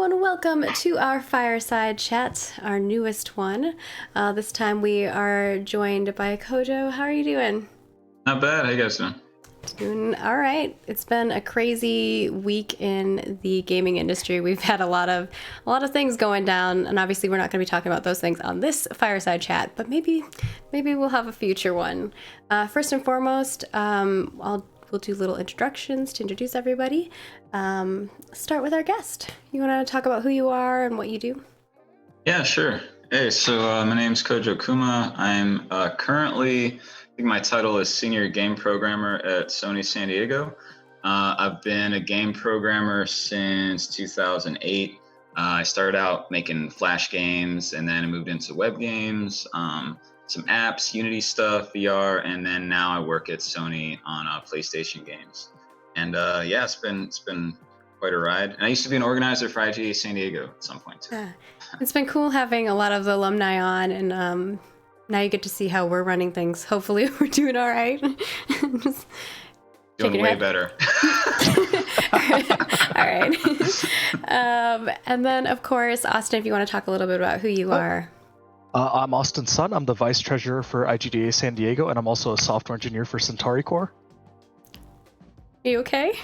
and welcome to our Fireside Chat, our newest one. This time we are joined by Kojo. How are you doing? Not bad. How you guys doing? Doing all right. It's been a crazy week in the gaming industry. We've had a lot of things going down, and obviously we're not going to be talking about those things on this Fireside Chat, but maybe we'll have a future one. First and foremost, we'll do little introductions to introduce everybody. Start with our guest. You want to talk about who you are and what you do? Yeah, sure. Hey, so my name's Kojo Kumah. I'm currently, I think my title is Senior Game Programmer at Sony San Diego. I've been a game programmer since 2008. I started out making Flash games, and then I moved into web games, some apps, Unity stuff, VR, and then now I work at Sony on PlayStation games. And yeah, it's been quite a ride. And I used to be an organizer for IGA San Diego at some point too. It's been cool having a lot of the alumni on, and now you get to see how we're running things. Hopefully we're doing all right. Just doing way better. All right. And then, of course, Austin, if you want to talk a little bit about who you are. I'm Austin Sun. I'm the vice treasurer for IGDA San Diego, and I'm also a software engineer for Centauri Core. Are you okay?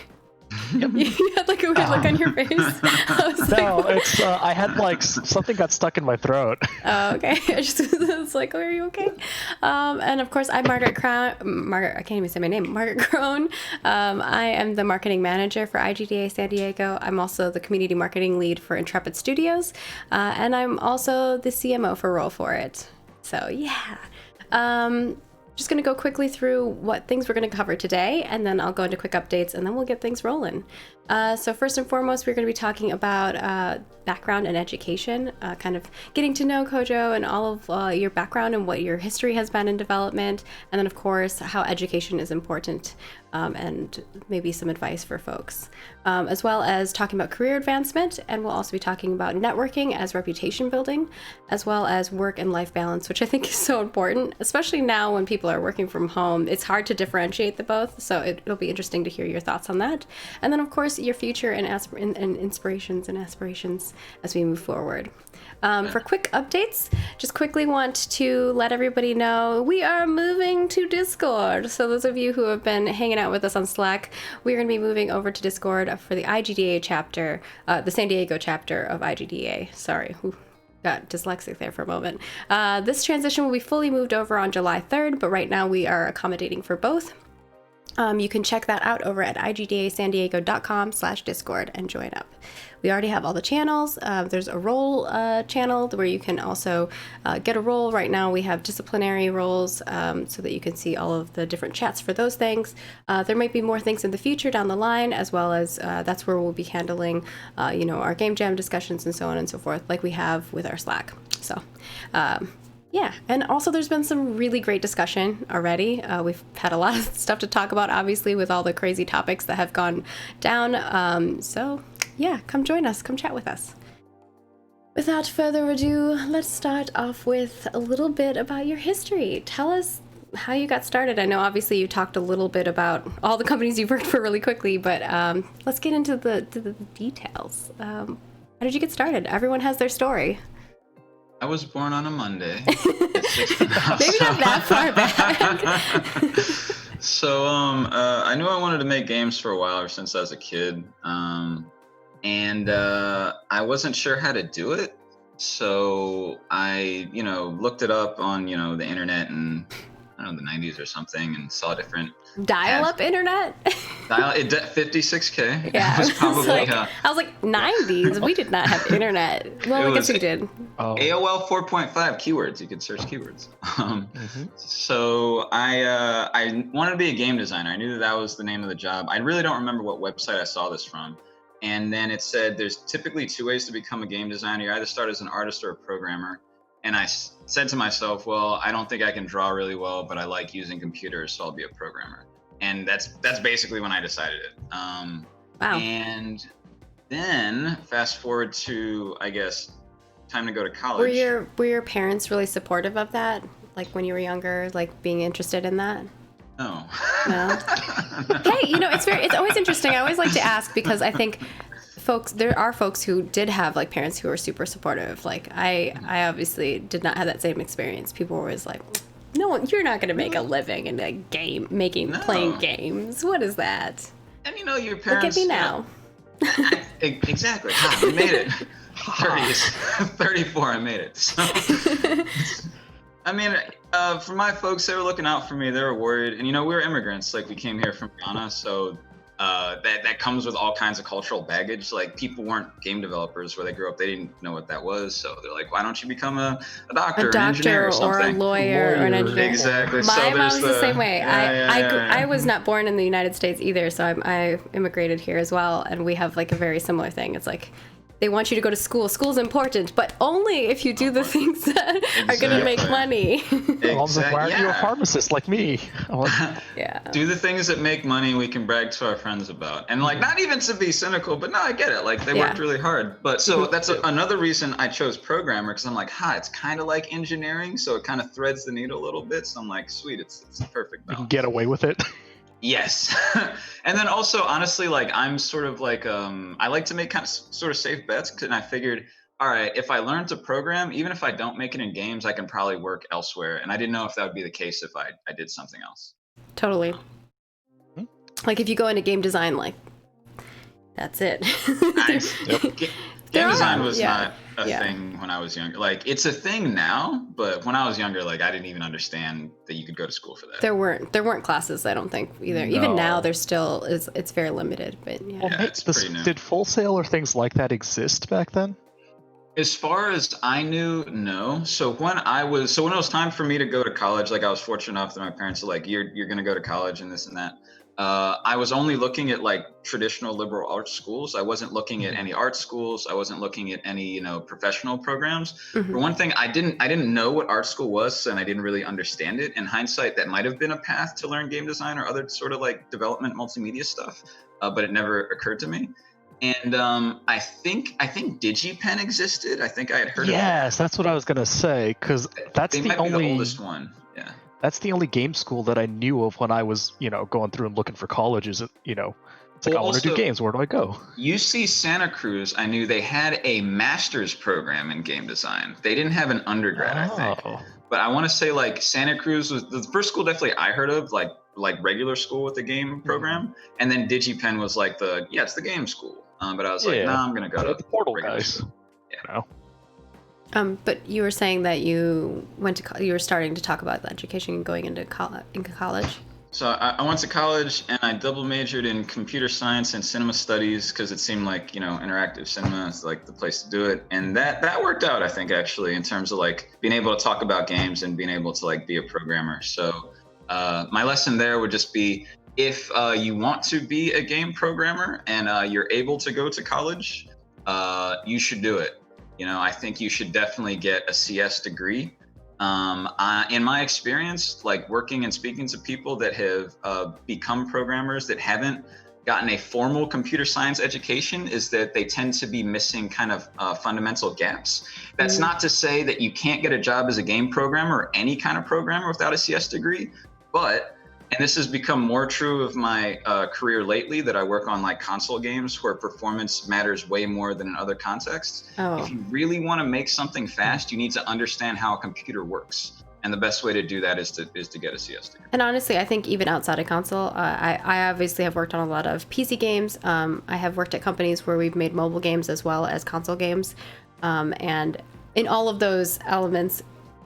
Yep. You had like a weird look on your face. I had like something got stuck in my throat. Oh, okay. I was like, oh, are you okay? And of course, I'm Margaret Crown. I can't even say my name. Margaret Crone. I am the marketing manager for IGDA San Diego. I'm also the community marketing lead for Intrepid Studios, and I'm also the CMO for Roll For It. So yeah. Just going to go quickly through what things we're going to cover today, and then I'll go into quick updates, and then we'll get things rolling. So first and foremost, we're going to be talking about background and education, kind of getting to know Kojo and all of your background and what your history has been in development, and then of course how education is important, and maybe some advice for folks, as well as talking about career advancement, and we'll also be talking about networking as reputation building, as well as work and life balance, which I think is so important, especially now when people are working from home. It's hard to differentiate the both, so it'll be interesting to hear your thoughts on that. And then of course your future and inspirations and aspirations as we move forward. For quick updates, just quickly want to let everybody know we are moving to Discord. So those of you who have been hanging out with us on Slack, we're going to be moving over to Discord for the IGDA chapter, the San Diego chapter of IGDA. Sorry. Got dyslexic there for a moment. This transition will be fully moved over on July 3rd, but right now we are accommodating for both. You can check that out over at igdasandiego.com/Discord and join up. We already have all the channels. There's a role channel where you can also get a role. Right now we have disciplinary roles, so that you can see all of the different chats for those things. There might be more things in the future down the line, as well as that's where we'll be handling our game jam discussions and so on and so forth, like we have with our Slack. So yeah, and also there's been some really great discussion already. We've had a lot of stuff to talk about, obviously, with all the crazy topics that have gone down. So yeah, come join us, come chat with us. Without further ado, let's start off with a little bit about your history. Tell us how you got started. I know obviously you talked a little bit about all the companies you've worked for really quickly, but let's get into the details. How did you get started? Everyone has their story. I was born on a Monday. Maybe not that far back. So I knew I wanted to make games for a while, ever since I was a kid. And I wasn't sure how to do it. So I, looked it up on, the internet and I don't know, the 90s or something, and saw different dial-up internet. 56K. Yeah, it was probably. I was like 90s. We did not have internet. Well, I guess we did. AOL 4.5 keywords. You could search keywords. So I wanted to be a game designer. I knew that was the name of the job. I really don't remember what website I saw this from. And then it said there's typically two ways to become a game designer. You either start as an artist or a programmer. And I said to myself, well, I don't think I can draw really well, but I like using computers, so I'll be a programmer. And that's basically when I decided it. Wow. And then fast forward to, I guess, time to go to college. Were your parents really supportive of that? Like when you were younger, like being interested in that? No. No. Hey, it's always interesting. I always like to ask, because I think there are folks who did have like parents who were super supportive. Like I obviously did not have that same experience. People were always like, no, you're not going to make a living in a game playing games. What is that? And your parents. Look at me now. Exactly. I made it. 34, I made it. So, I mean, for my folks, they were looking out for me. They were worried. And, we were immigrants. Like, we came here from Ghana. So that comes with all kinds of cultural baggage. Like, people weren't game developers where they grew up. They didn't know what that was. So they're like, why don't you become a doctor or an engineer or something? Or a lawyer or an engineer. Exactly. My mom's the same way. Yeah. I was not born in the United States either. So I immigrated here as well. And we have like a very similar thing. It's like, they want you to go to school. School's important, but only if you do the things that are going to make money. Exactly. Why aren't you a pharmacist like me? Yeah. Do the things that make money we can brag to our friends about. And like, not even to be cynical, but no, I get it. Like they worked really hard. But so that's another reason I chose programmer, because I'm like, it's kind of like engineering. So it kind of threads the needle a little bit. So I'm like, sweet, it's a perfect balance. You can get away with it. Yes. And then also, honestly, like I'm sort of like, I like to make kind of sort of safe bets. And I figured, all right, if I learn to program, even if I don't make it in games, I can probably work elsewhere. And I didn't know if that would be the case if I did something else. Totally. Like if you go into game design, like that's it. Game design was not a thing when I was younger. Like it's a thing now, but when I was younger, like I didn't even understand that you could go to school for that. There weren't classes, I don't think either. No. Even now, there's still it's very limited. But it's pretty new. Did Full Sail or things like that exist back then? As far as I knew, no. So when it was time for me to go to college, like I was fortunate enough that my parents were like, "You're going to go to college and this and that." I was only looking at like traditional liberal arts schools. I wasn't looking at any art schools. I wasn't looking at any, professional programs. For one thing, I didn't know what art school was, and I didn't really understand it. In hindsight, that might have been a path to learn game design or other sort of like development multimedia stuff, but it never occurred to me. And I think DigiPen existed. I think I had heard of it. Yes, that's what I was gonna say, because that's the oldest one. Yeah. That's the only game school that I knew of when I was, going through and looking for colleges. It's like, I want to do games. Where do I go? UC Santa Cruz, I knew they had a master's program in game design. They didn't have an undergrad, I think. But I want to say like Santa Cruz was the first school definitely I heard of, like regular school with the game program. And then DigiPen was like it's the game school. But I was like, no, I'm going to go to the Portal guys. School. Yeah. But you were saying that you you were starting to talk about the education going into college. So I went to college and I double majored in computer science and cinema studies because it seemed like, interactive cinema is like the place to do it. And that worked out, I think, actually, in terms of like being able to talk about games and being able to like be a programmer. So my lesson there would just be, if you want to be a game programmer and you're able to go to college, you should do it. I think you should definitely get a CS degree. In my experience, like working and speaking to people that have become programmers that haven't gotten a formal computer science education, is that they tend to be missing kind of fundamental gaps. That's not to say that you can't get a job as a game programmer or any kind of programmer without a CS degree, but and this has become more true of my career lately, that I work on like console games where performance matters way more than in other contexts. If you really want to make something fast, you need to understand how a computer works. And the best way to do that is to get a CS degree. And honestly, I think even outside of console, I obviously have worked on a lot of PC games. I have worked at companies where we've made mobile games as well as console games. And in all of those elements,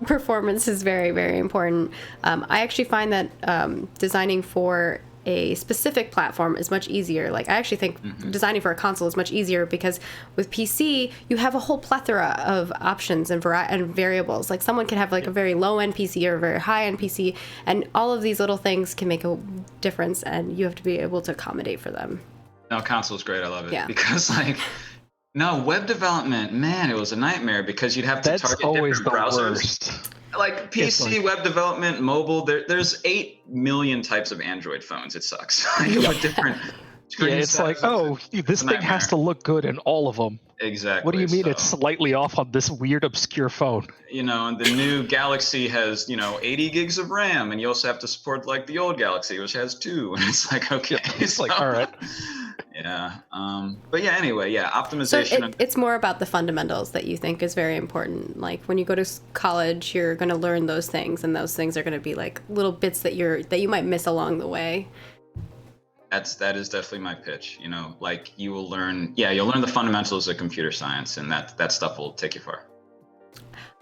performance is very, very important. I actually find that designing for a specific platform is much easier. Like I actually think designing for a console is much easier, because with PC you have a whole plethora of options and variables. Like someone can have like a very low end PC or a very high end PC, and all of these little things can make a difference, and you have to be able to accommodate for them. No, console's great. I love it because like. No, web development, man, it was a nightmare because you'd have to target different browsers. Worst. Like PC, web development, mobile, there's 8 million types of Android phones. It sucks. With different it's like, this thing has to look good in all of them. Exactly. What do you mean it's slightly off on this weird, obscure phone? And the new Galaxy has, 80 gigs of RAM, and you also have to support like the old Galaxy, which has 2. And it's like, okay. It's like, all right. Yeah. But yeah, anyway, yeah, So optimization. it's more about the fundamentals that you think is very important. Like when you go to college, you're going to learn those things, and those things are going to be like little bits that you might miss along the way. That is definitely my pitch. You know, like you'll learn the fundamentals of computer science, and that stuff will take you far.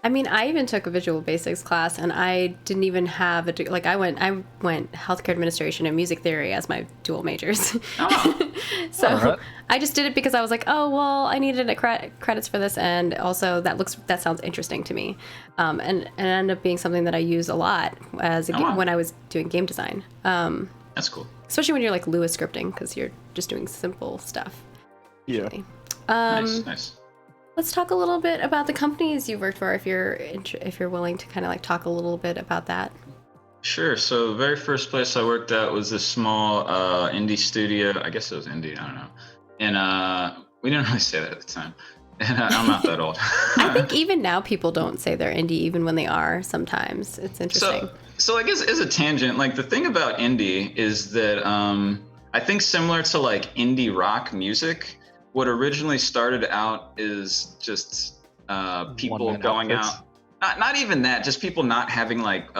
I mean, I even took a visual basics class, and I didn't even have I went healthcare administration and music theory as my dual majors. Oh. So Alright. I just did it because I was like, oh well, I needed credits for this, and also that sounds interesting to me, and it ended up being something that I use a lot when I was doing game design. That's cool. Especially when you're like Lewis scripting, because you're just doing simple stuff. Yeah. Usually. Nice. Let's talk a little bit about the companies you've worked for, if you're willing to kind of like talk a little bit about that. Sure. So the very first place I worked at was this small indie studio. I guess it was indie. I don't know. And we didn't really say that at the time. And I'm not that old. I think even now people don't say they're indie, even when they are. Sometimes it's interesting. So I guess as a tangent, like the thing about indie is that I think similar to like indie rock music, what originally started out is just people going out. Not even that, just people not having like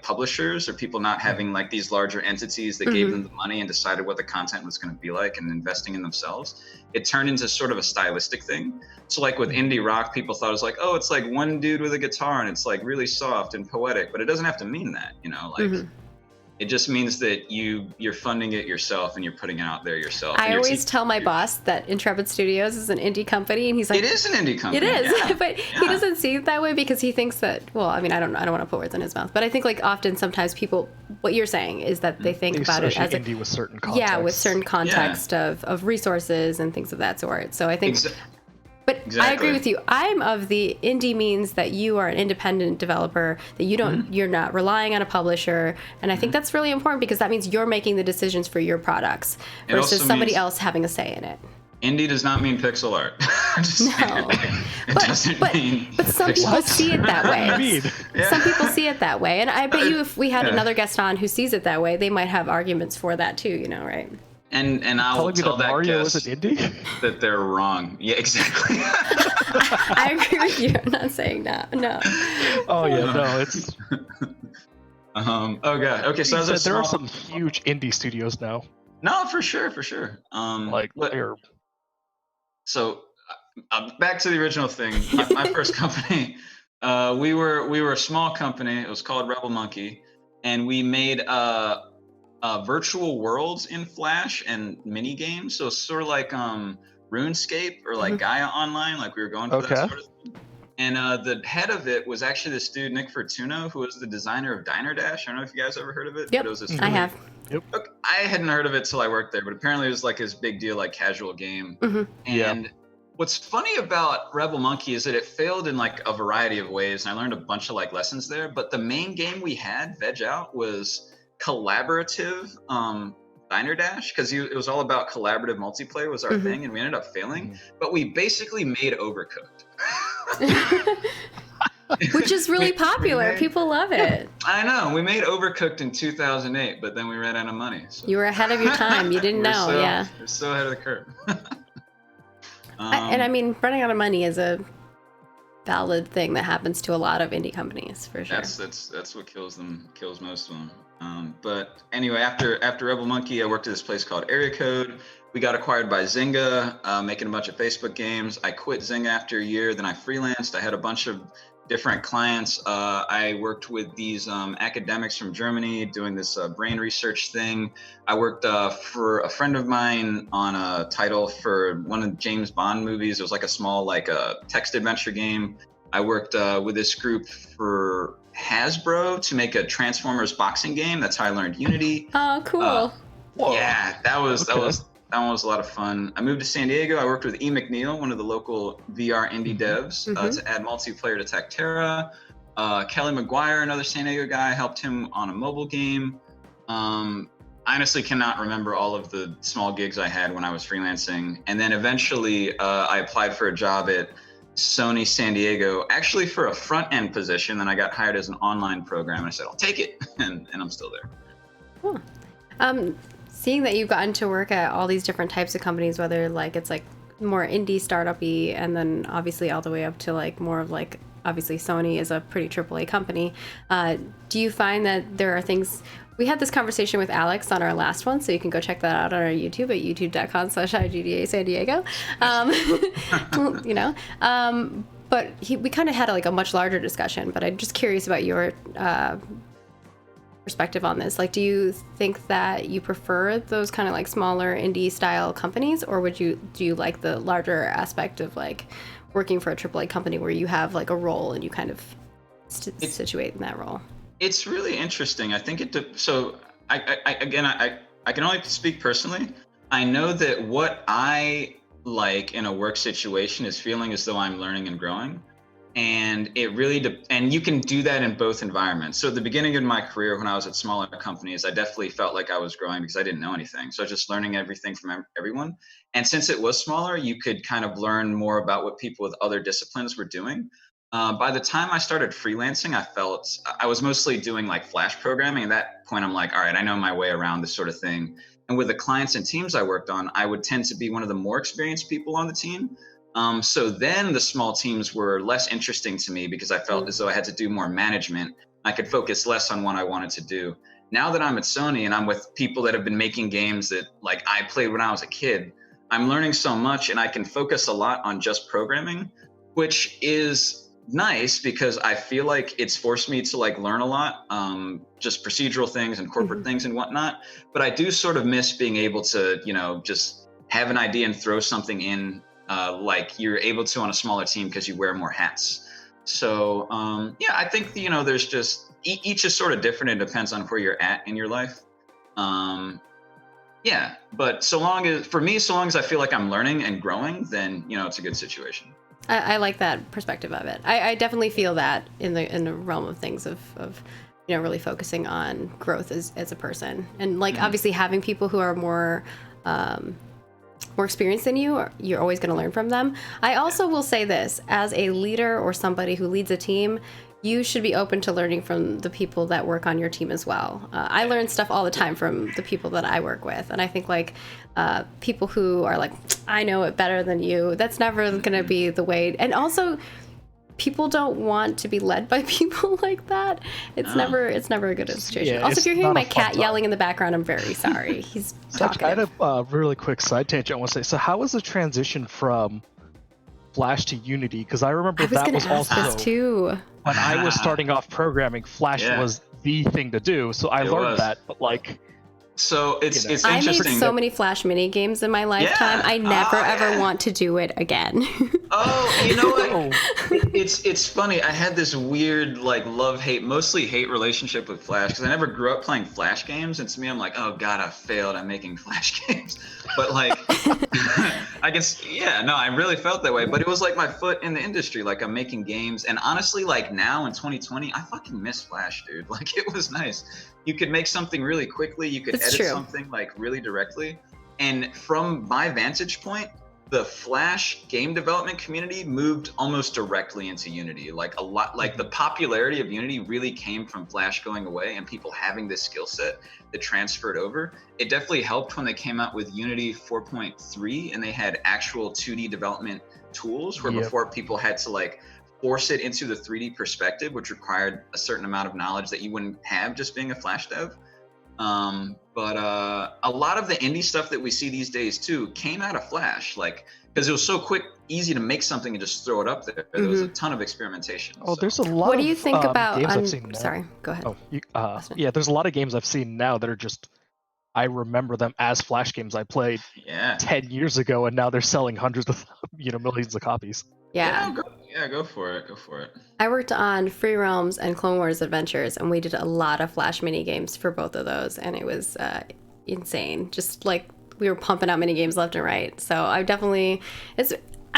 publishers, or people not having like these larger entities that gave them the money and decided what the content was going to be like and investing in themselves. It turned into sort of a stylistic thing. So like with indie rock, people thought it was like, oh, it's like one dude with a guitar and it's like really soft and poetic, but it doesn't have to mean that, you know, like it just means that you're funding it yourself and you're putting it out there yourself. I always tell my boss that Intrepid Studios is an indie company, and he's like, it is an indie company. It is, yeah. but he doesn't see it that way because he thinks that. Well, I mean, I don't want to put words in his mouth, but I think like often sometimes people, what you're saying is that they think about it as indie with certain context. Yeah, with certain context of resources and things of that sort. So I think. But exactly. I agree with you. I'm of the indie means that you are an independent developer, that you're not relying on a publisher. And I think that's really important because that means you're making the decisions for your products versus somebody else having a say in it. Indie does not mean pixel art. No. It doesn't mean but some people see it that way. Some people see it that way. And I bet you if we had another guest on who sees it that way, they might have arguments for that too, you know, right? And I will tell that Mario guest is an indie? that they're wrong. Yeah, exactly. I agree with you. I'm not saying that. No. Oh yeah, no, it's. Oh god. Okay, so there are some huge indie studios now. No, for sure. So back to the original thing. My first company, we were a small company. It was called Rebel Monkey, and we made virtual worlds in Flash and mini games. So it's sort of like RuneScape or like Gaia Online, like we were going for that sort of thing. And the head of it was actually this dude, Nick Fortuno, who was the designer of Diner Dash. I don't know if you guys ever heard of it. Yep, but it was this I have. Yep. Look, I hadn't heard of it till I worked there, but apparently it was like his big deal, like casual game. And what's funny about Rebel Monkey is that it failed in like a variety of ways, and I learned a bunch of like lessons there. But the main game we had, Veg Out, was collaborative Diner Dash, because it was all about collaborative multiplayer was our thing, and we ended up failing. But we basically made Overcooked. Which is really popular. People love it. I know. We made Overcooked in 2008, but then we ran out of money. So. You were ahead of your time. You didn't know. We're so ahead of the curve. And I mean, running out of money is a valid thing that happens to a lot of indie companies, for sure. That's what kills most of them. But anyway, after Rebel Monkey, I worked at this place called Area Code. We got acquired by Zynga, making a bunch of Facebook games. I quit Zynga after a year. Then I freelanced. I had a bunch of different clients. I worked with these academics from Germany doing this brain research thing. I worked for a friend of mine on a title for one of the James Bond movies. It was like a small text adventure game. I worked with this group for Hasbro to make a Transformers boxing game. That's how I learned Unity. Oh, cool. Yeah, that was a lot of fun. I moved to San Diego. I worked with E. McNeil, one of the local VR indie devs, to add multiplayer to Tactera. Kelly McGuire, another San Diego guy, helped him on a mobile game. I honestly cannot remember all of the small gigs I had when I was freelancing. And then eventually I applied for a job at Sony San Diego, actually for a front-end position. Then I got hired as an online programmer. I said, I'll take it. And I'm still there. Cool. seeing that you've gotten to work at all these different types of companies, whether like it's like more indie startup-y, and then obviously all the way up to like more of like, obviously Sony is a pretty AAA company. Do you find that there are things, we had this conversation with Alex on our last one, so you can go check that out on our YouTube at youtube.com/IGDA San Diego. You know, but we kind of had like a much larger discussion, but I'm just curious about your perspective on this. Like, do you think that you prefer those kind of like smaller indie style companies, or do you like the larger aspect of like working for a AAA company where you have like a role and you kind of situate in that role? It's really interesting. I think I can only speak personally. I know that what I like in a work situation is feeling as though I'm learning and growing. And it really, and you can do that in both environments. So at the beginning of my career, when I was at smaller companies, I definitely felt like I was growing because I didn't know anything. So I was just learning everything from everyone. And since it was smaller, you could kind of learn more about what people with other disciplines were doing. By the time I started freelancing, I felt I was mostly doing like Flash programming. At that point, I'm like, all right, I know my way around this sort of thing. And with the clients and teams I worked on, I would tend to be one of the more experienced people on the team. So then the small teams were less interesting to me because I felt as though I had to do more management. I could focus less on what I wanted to do. Now that I'm at Sony and I'm with people that have been making games that like I played when I was a kid, I'm learning so much and I can focus a lot on just programming, which is nice because I feel like it's forced me to like learn a lot, just procedural things and corporate things and whatnot. But I do sort of miss being able to, you know, just have an idea and throw something in like you're able to on a smaller team because you wear more hats. So yeah, I think, you know, there's just each is sort of different. It depends on where you're at in your life. Yeah, but so long as I feel like I'm learning and growing, then, you know, it's a good situation. I like that perspective of it. I definitely feel that in the realm of things of you know, really focusing on growth as a person, and like obviously having people who are more experienced than you, you're always going to learn from them. I also will say this, as a leader or somebody who leads a team, you should be open to learning from the people that work on your team as well. I learn stuff all the time from the people that I work with. And I think like people who are like, I know it better than you, that's never going to be the way. And also, people don't want to be led by people like that. It's never a good situation. Yeah, also, if you're hearing my cat time. yelling in the background, I'm very sorry. He's talking. Kind of really quick side tangent I want to say. So how was the transition from Flash to Unity? Because I remember that was also too. When I was starting off programming, Flash was the thing to do. So I learned that, but like. So it's interesting. I made so many Flash mini games in my lifetime. I never ever want to do it again. Oh, you know what? It's funny. I had this weird like love-hate, mostly hate relationship with Flash because I never grew up playing Flash games, and to me, I'm like, oh god, I failed at making Flash games. But like, I guess I really felt that way. But it was like my foot in the industry. Like I'm making games, and honestly, like now in 2020, I fucking miss Flash, dude. Like it was nice. You could make something really quickly. You could edit something like really directly. And from my vantage point, the Flash game development community moved almost directly into Unity. Like a lot, like the popularity of Unity really came from Flash going away and people having this skill set that transferred over. It definitely helped when they came out with Unity 4.3 and they had actual 2D development tools where before people had to like force it into the 3D perspective, which required a certain amount of knowledge that you wouldn't have just being a Flash dev. But a lot of the indie stuff that we see these days too came out of Flash, like because it was so quick, easy to make something and just throw it up there. There was a ton of experimentation. Oh, there's a lot. What do you think about? Games I've seen now. Sorry, go ahead. Oh, yeah, there's a lot of games I've seen now that are just. I remember them as Flash games I played 10 years ago, and now they're selling hundreds of, millions of copies. Yeah. Go for it. Go for it. I worked on Free Realms and Clone Wars Adventures, and we did a lot of Flash mini games for both of those, and it was insane. Just like we were pumping out mini games left and right. So I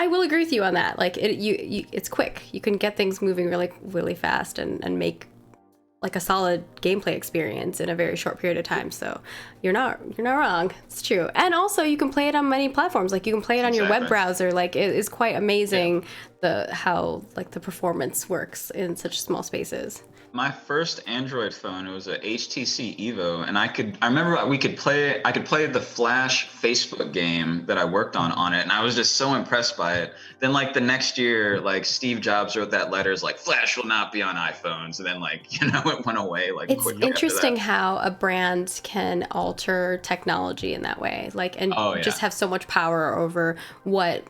will agree with you on that. Like it's quick. You can get things moving really, really fast and make like a solid gameplay experience in a very short period of time. So you're not wrong. It's true. And also you can play it on many platforms. Like you can play it on your web browser. Like it is quite amazing how like the performance works in such small spaces. My first Android phone, it was a HTC Evo, and I remember I could play the Flash Facebook game that I worked on it, and I was just so impressed by it. Then like the next year, like Steve Jobs wrote that letter, like Flash will not be on iPhones, and then like, you know, it went away like it's quickly interesting after that. how a brand can alter technology in that way, like, and just have so much power over what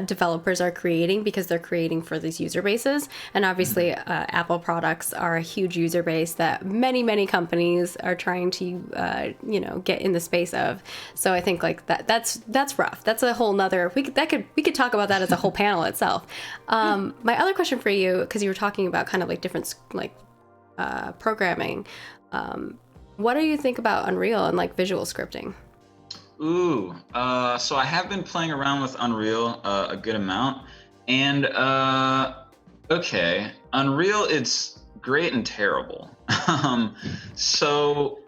developers are creating, because they're creating for these user bases. And obviously Apple products are a huge user base that many companies are trying to you know, get in the space of. So I think like that's rough. That's a whole nother, we could talk about that as a whole panel itself. My other question for you, because you were talking about kind of like different like programming, what do you think about Unreal and like visual scripting? Ooh, so I have been playing around with Unreal a good amount, and okay, Unreal, it's great and terrible. So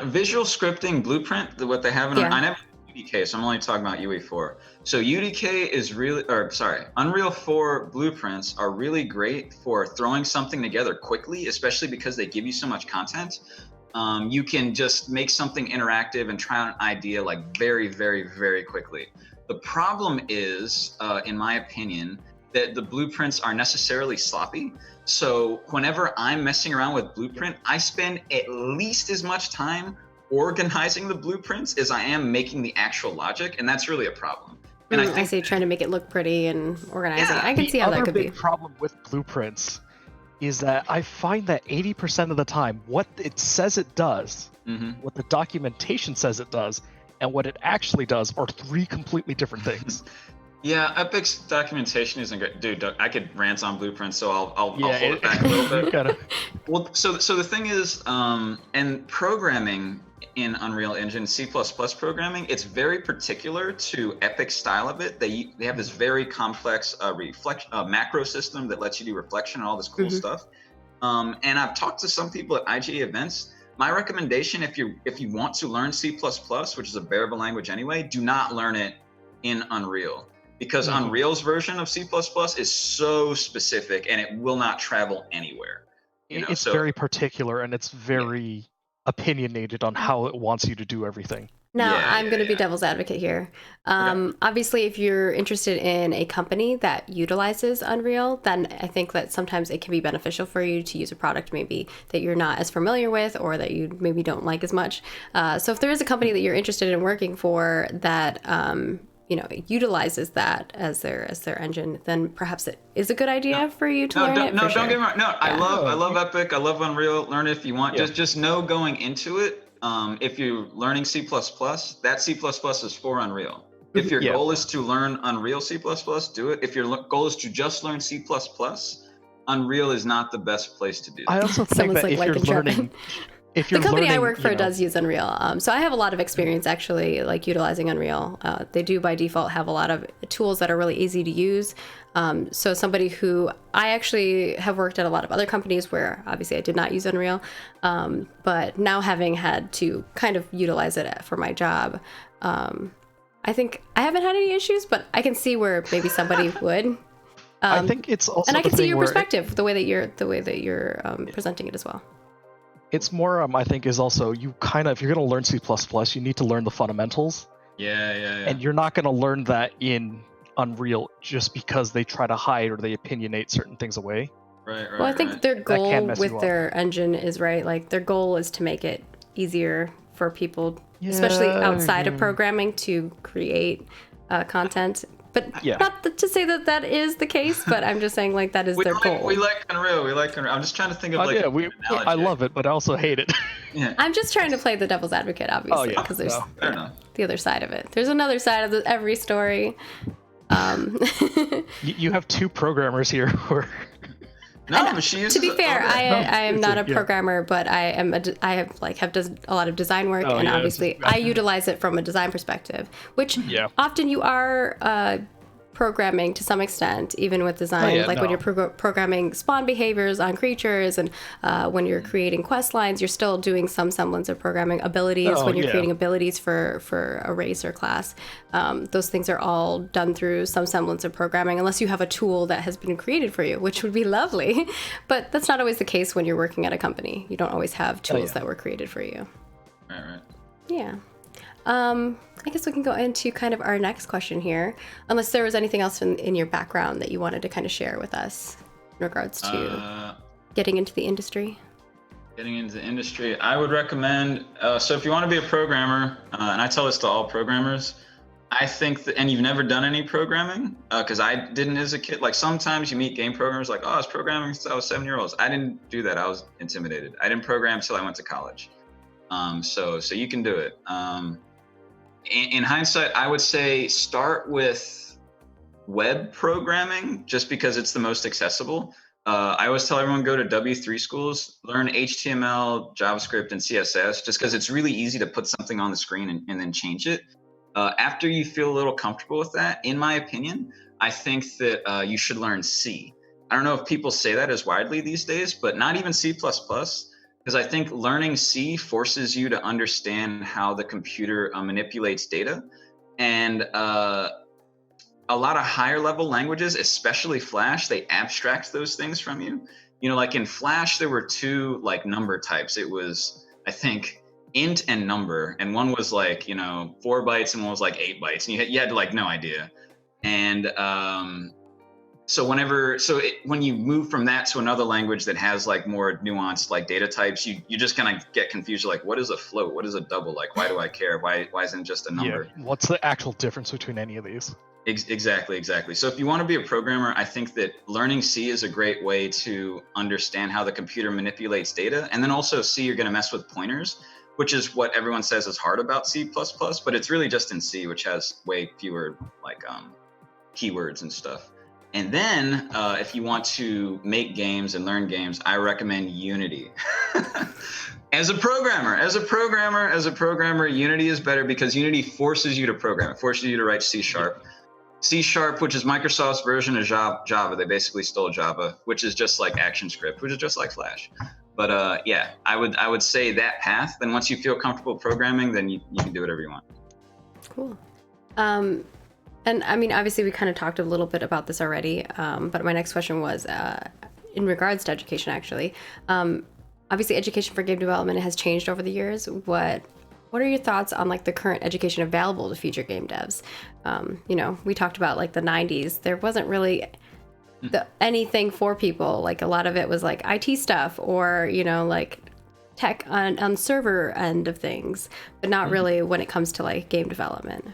visual scripting Blueprint, what they have in I never UDK, so I'm only talking about UE4. So UDK is really, or sorry, Unreal 4 blueprints are really great for throwing something together quickly, especially because they give you so much content. You can just make something interactive and try out an idea like very quickly. The problem is, in my opinion, that the blueprints are necessarily sloppy. So whenever I'm messing around with Blueprint, I spend at least as much time organizing the blueprints as I am making the actual logic, and that's really a problem. And I see, trying to make it look pretty and organizing. I can see how that could be. The other big problem with blueprints is that I find that 80% of the time, what it says it does, what the documentation says it does, and what it actually does are three completely different things. Yeah, Epic's documentation isn't good. Dude, I could rant on blueprints, so I'll hold it back a little bit. Well, so the thing is, and programming in Unreal Engine, C++ programming, it's very particular to Epic's style of it. They have this very complex macro system that lets you do reflection and all this cool stuff. And I've talked to some people at IGA events. My recommendation, if you want to learn C++, which is a bearable language anyway, do not learn it in Unreal. Because Unreal's version of C++ is so specific and it will not travel anywhere. It's very particular, and it's very opinionated on how it wants you to do everything. Now, I'm going to be devil's advocate here. Obviously, if you're interested in a company that utilizes Unreal, then I think that sometimes it can be beneficial for you to use a product maybe that you're not as familiar with, or that you maybe don't like as much. So if there is a company that you're interested in working for that you know, utilizes that as their engine, then perhaps it is a good idea for you to learn it. Don't get me wrong. No, I love Epic. I love Unreal. Learn it if you want. Just know going into it, if you're learning C++, that C++ is for Unreal. If your goal is to learn Unreal C++, do it. If your goal is to just learn C++, Unreal is not the best place to do that. I also think that if you're learning... The company I work for does use Unreal, so I have a lot of experience actually like utilizing Unreal. They do by default have a lot of tools that are really easy to use. So somebody who I actually have worked at a lot of other companies where obviously I did not use Unreal, but now having had to kind of utilize it for my job, I think I haven't had any issues, but I can see where maybe somebody would. I think it's also, and I can see your perspective, the way that you're presenting it as well. It's more, I think, is also you kind of, if you're going to learn C++, you need to learn the fundamentals. Yeah. And you're not going to learn that in Unreal just because they try to hide or they opinionate certain things away. Right. Well, I think their goal with their engine is right. Like their goal is to make it easier for people, especially outside of programming, to create content. But not to say that that is the case, but I'm just saying like that is their goal. We like Unreal. I'm just trying to think of I love it, but I also hate it. I'm just trying to play the devil's advocate, obviously, because there's the other side of it. There's another side of every story. You have two programmers here who are... To be fair, I am not a programmer, but I have done a lot of design work, and obviously I utilize it from a design perspective, which often you are programming to some extent, even with design. When you're programming spawn behaviors on creatures, and when you're creating quest lines, you're still doing some semblance of programming. Abilities, when you're creating abilities for a race or class, those things are all done through some semblance of programming, unless you have a tool that has been created for you, which would be lovely. But that's not always the case when you're working at a company. You don't always have tools that were created for you. Right. Yeah. I guess we can go into kind of our next question here, unless there was anything else in your background that you wanted to kind of share with us in regards to getting into the industry. Getting into the industry, I would recommend, so if you want to be a programmer, and I tell this to all programmers, I think that, and you've never done any programming, because I didn't as a kid. Like sometimes you meet game programmers like, oh, I was programming since I was 7-year-olds. I didn't do that. I was intimidated. I didn't program until I went to college. So you can do it. In hindsight, I would say start with web programming just because it's the most accessible. I always tell everyone go to W3 schools, learn HTML, JavaScript, and CSS just because it's really easy to put something on the screen and then change it. After you feel a little comfortable with that, in my opinion, I think that you should learn C. I don't know if people say that as widely these days, but not even C++. Because I think learning C forces you to understand how the computer manipulates data. And a lot of higher level languages, especially Flash, they abstract those things from you. Like in Flash, there were two number types. It was, I think, int and number. And one was 4 bytes and one was 8 bytes. And you had no idea. And when you move from that to another language that has more nuanced data types, you just kind of get confused. What is a float? What is a double? Why do I care? Why isn't it just a number? Yeah. What's the actual difference between any of these? Exactly. So if you want to be a programmer, I think that learning C is a great way to understand how the computer manipulates data. And then also C, you're going to mess with pointers, which is what everyone says is hard about C++, but it's really just in C, which has way fewer keywords and stuff. And then if you want to make games and learn games, I recommend Unity. As a programmer, Unity is better because Unity forces you to program. It forces you to write C#. C#, which is Microsoft's version of Java. They basically stole Java, which is just like ActionScript, which is just like Flash. But I would say that path. Then once you feel comfortable programming, then you can do whatever you want. Cool. And I mean, obviously, we kind of talked a little bit about this already, but my next question was in regards to education, actually. Obviously, education for game development has changed over the years. What are your thoughts on the current education available to future game devs? We talked about the 90s. There wasn't really anything for people. A lot of it was IT stuff or, tech on server end of things, but not really when it comes to game development.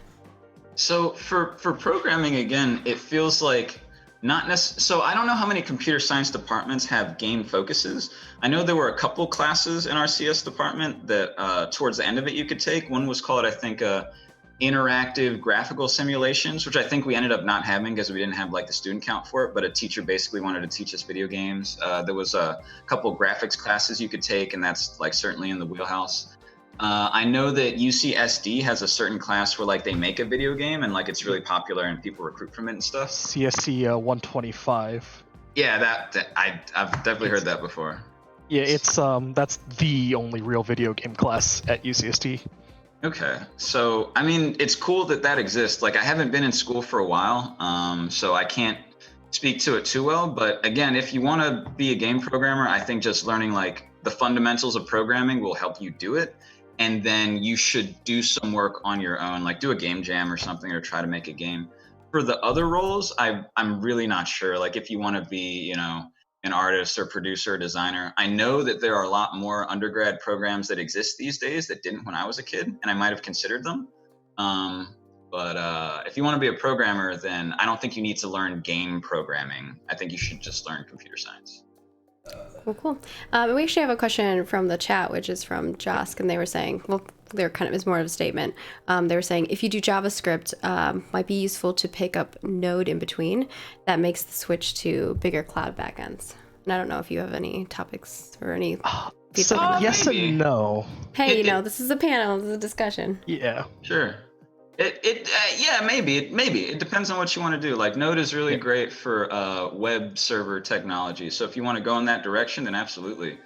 So for programming, again, it feels like not necessarily. So I don't know how many computer science departments have game focuses. I know there were a couple classes in our CS department that towards the end of it you could take. One was called, I think, interactive graphical simulations, which I think we ended up not having because we didn't have the student count for it, but a teacher basically wanted to teach us video games. There was a couple graphics classes you could take, and that's certainly in the wheelhouse. I know that UCSD has a certain class where they make a video game and it's really popular and people recruit from it and stuff. CSC 125. Yeah, that I've definitely heard that before. Yeah, it's that's the only real video game class at UCSD. Okay, so I mean, it's cool that exists. I haven't been in school for a while, so I can't speak to it too well. But again, if you want to be a game programmer, I think just learning the fundamentals of programming will help you do it. And then you should do some work on your own, do a game jam or something, or try to make a game. For the other roles, I'm really not sure. If you want to be, an artist or producer or designer, I know that there are a lot more undergrad programs that exist these days that didn't when I was a kid, and I might have considered them. But if you want to be a programmer, then I don't think you need to learn game programming. I think you should just learn computer science. Well, cool. We actually have a question from the chat, which is from Josk, and they were saying, it's more of a statement. They were saying, if you do JavaScript, might be useful to pick up Node in between. That makes the switch to bigger cloud backends. And I don't know if you have any topics or any feedback on that. Yes and no. Hey, this is a panel, this is a discussion. Yeah. Sure. Yeah, maybe it depends on what you want to do. Like Node is really great for web server technology. So if you want to go in that direction, then absolutely.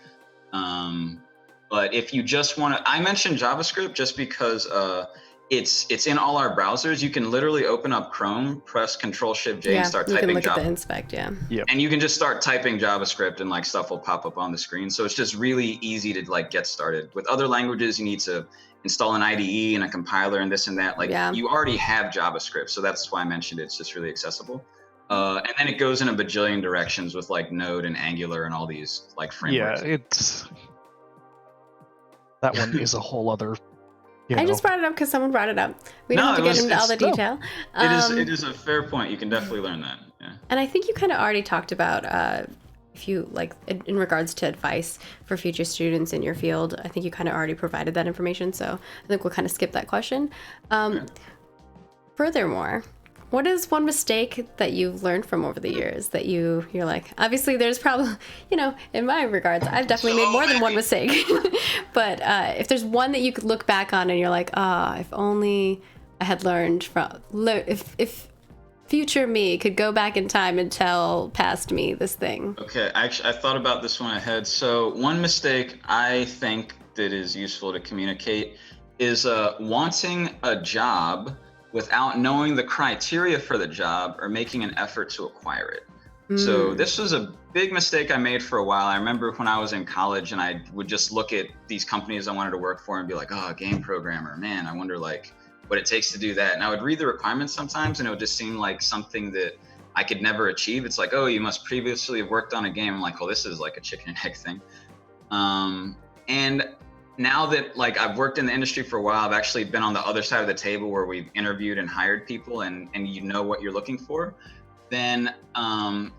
But if you just want to, I mentioned JavaScript just because it's in all our browsers. You can literally open up Chrome, press Control-Shift-J, and start typing you can look Java. at the inspect, And you can just start typing JavaScript and like stuff will pop up on the screen. So it's just really easy to like get started. With other languages, you need to install an IDE and a compiler and this and that. Like you already have JavaScript, so that's why I mentioned it's just really accessible. And then it goes in a bajillion directions with like Node and Angular and all these like frameworks. Yeah, that one is a whole other. I just brought it up because someone brought it up. We don't have to get into all the detail. It is a fair point. You can definitely learn that. Yeah. And I think you kind of already talked about if you like in regards to advice for future students in your field. I think you kind of already provided that information, so I think we'll kind of skip that question. Furthermore, what is one mistake that you've learned from over the years that you're like, obviously there's probably, in my regards, I've definitely made more than one mistake. But if there's one that you could look back on and you're like, if only I had learned if future me could go back in time and tell past me this thing. Okay, actually, I thought about this one ahead. So one mistake I think that is useful to communicate is wanting a job without knowing the criteria for the job or making an effort to acquire it. So this was a big mistake I made for a while. I remember when I was in college and I would just look at these companies I wanted to work for and be like, game programmer, man, I wonder like what it takes to do that. And I would read the requirements sometimes and it would just seem like something that I could never achieve. It's like, you must previously have worked on a game. I'm like, this is like a chicken and egg thing. And now that like I've worked in the industry for a while, I've actually been on the other side of the table where we've interviewed and hired people and you know what you're looking for. Then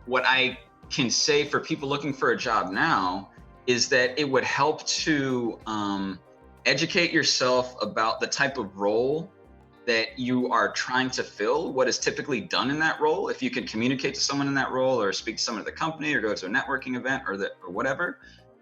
what I can say for people looking for a job now is that it would help to educate yourself about the type of role that you are trying to fill, what is typically done in that role. If you can communicate to someone in that role or speak to someone at the company or go to a networking event or whatever,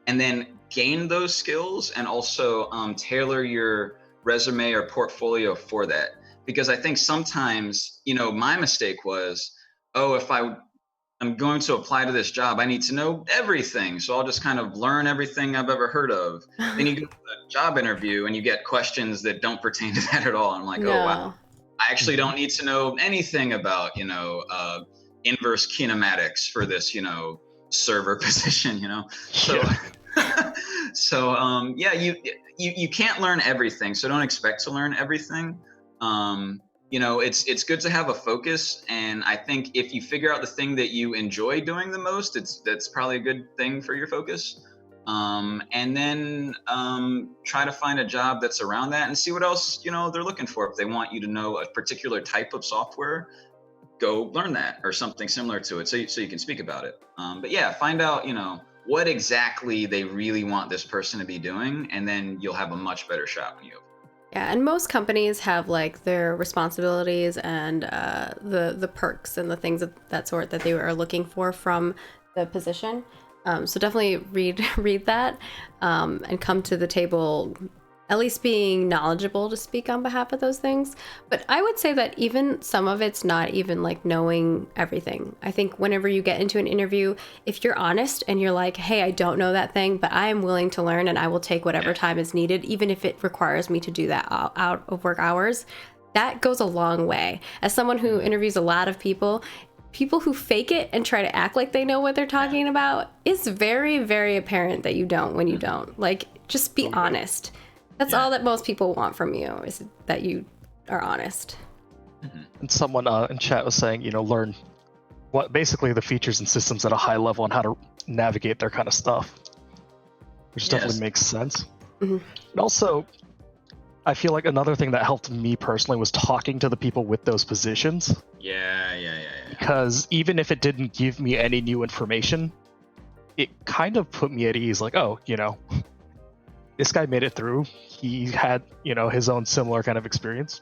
and then gain those skills and also tailor your resume or portfolio for that. Because I think sometimes, my mistake was, if I'm going to apply to this job, I need to know everything. So I'll just kind of learn everything I've ever heard of. Then you go to the job interview and you get questions that don't pertain to that at all. And I'm like, wow, I actually don't need to know anything about, inverse kinematics for this, server position, So, you can't learn everything. So don't expect to learn everything. It's good to have a focus, and I think if you figure out the thing that you enjoy doing the most, that's probably a good thing for your focus. And then try to find a job that's around that and see what else they're looking for. If they want you to know a particular type of software, go learn that or something similar to it, so you can speak about it. But yeah, find out what exactly they really want this person to be doing, and then you'll have a much better shot when you. Yeah, and most companies have like their responsibilities and the perks and the things of that sort that they are looking for from the position. So definitely read that and come to the table at least being knowledgeable to speak on behalf of those things. But I would say that even some of it's not even like knowing everything. I think whenever you get into an interview, if you're honest and you're like, hey, I don't know that thing, but I am willing to learn and I will take whatever time is needed, even if it requires me to do that out of work hours, that goes a long way. As someone who interviews a lot of people who fake it and try to act like they know what they're talking about, it's very, very apparent that you don't when you don't. Like, just be honest. That's all that most people want from you, is that you are honest. And someone in chat was saying, learn what basically the features and systems at a high level and how to navigate their kind of stuff, which definitely makes sense. And also, I feel like another thing that helped me personally was talking to the people with those positions. Yeah. Because even if it didn't give me any new information, it kind of put me at ease. Like, this guy made it through. He had, his own similar kind of experience.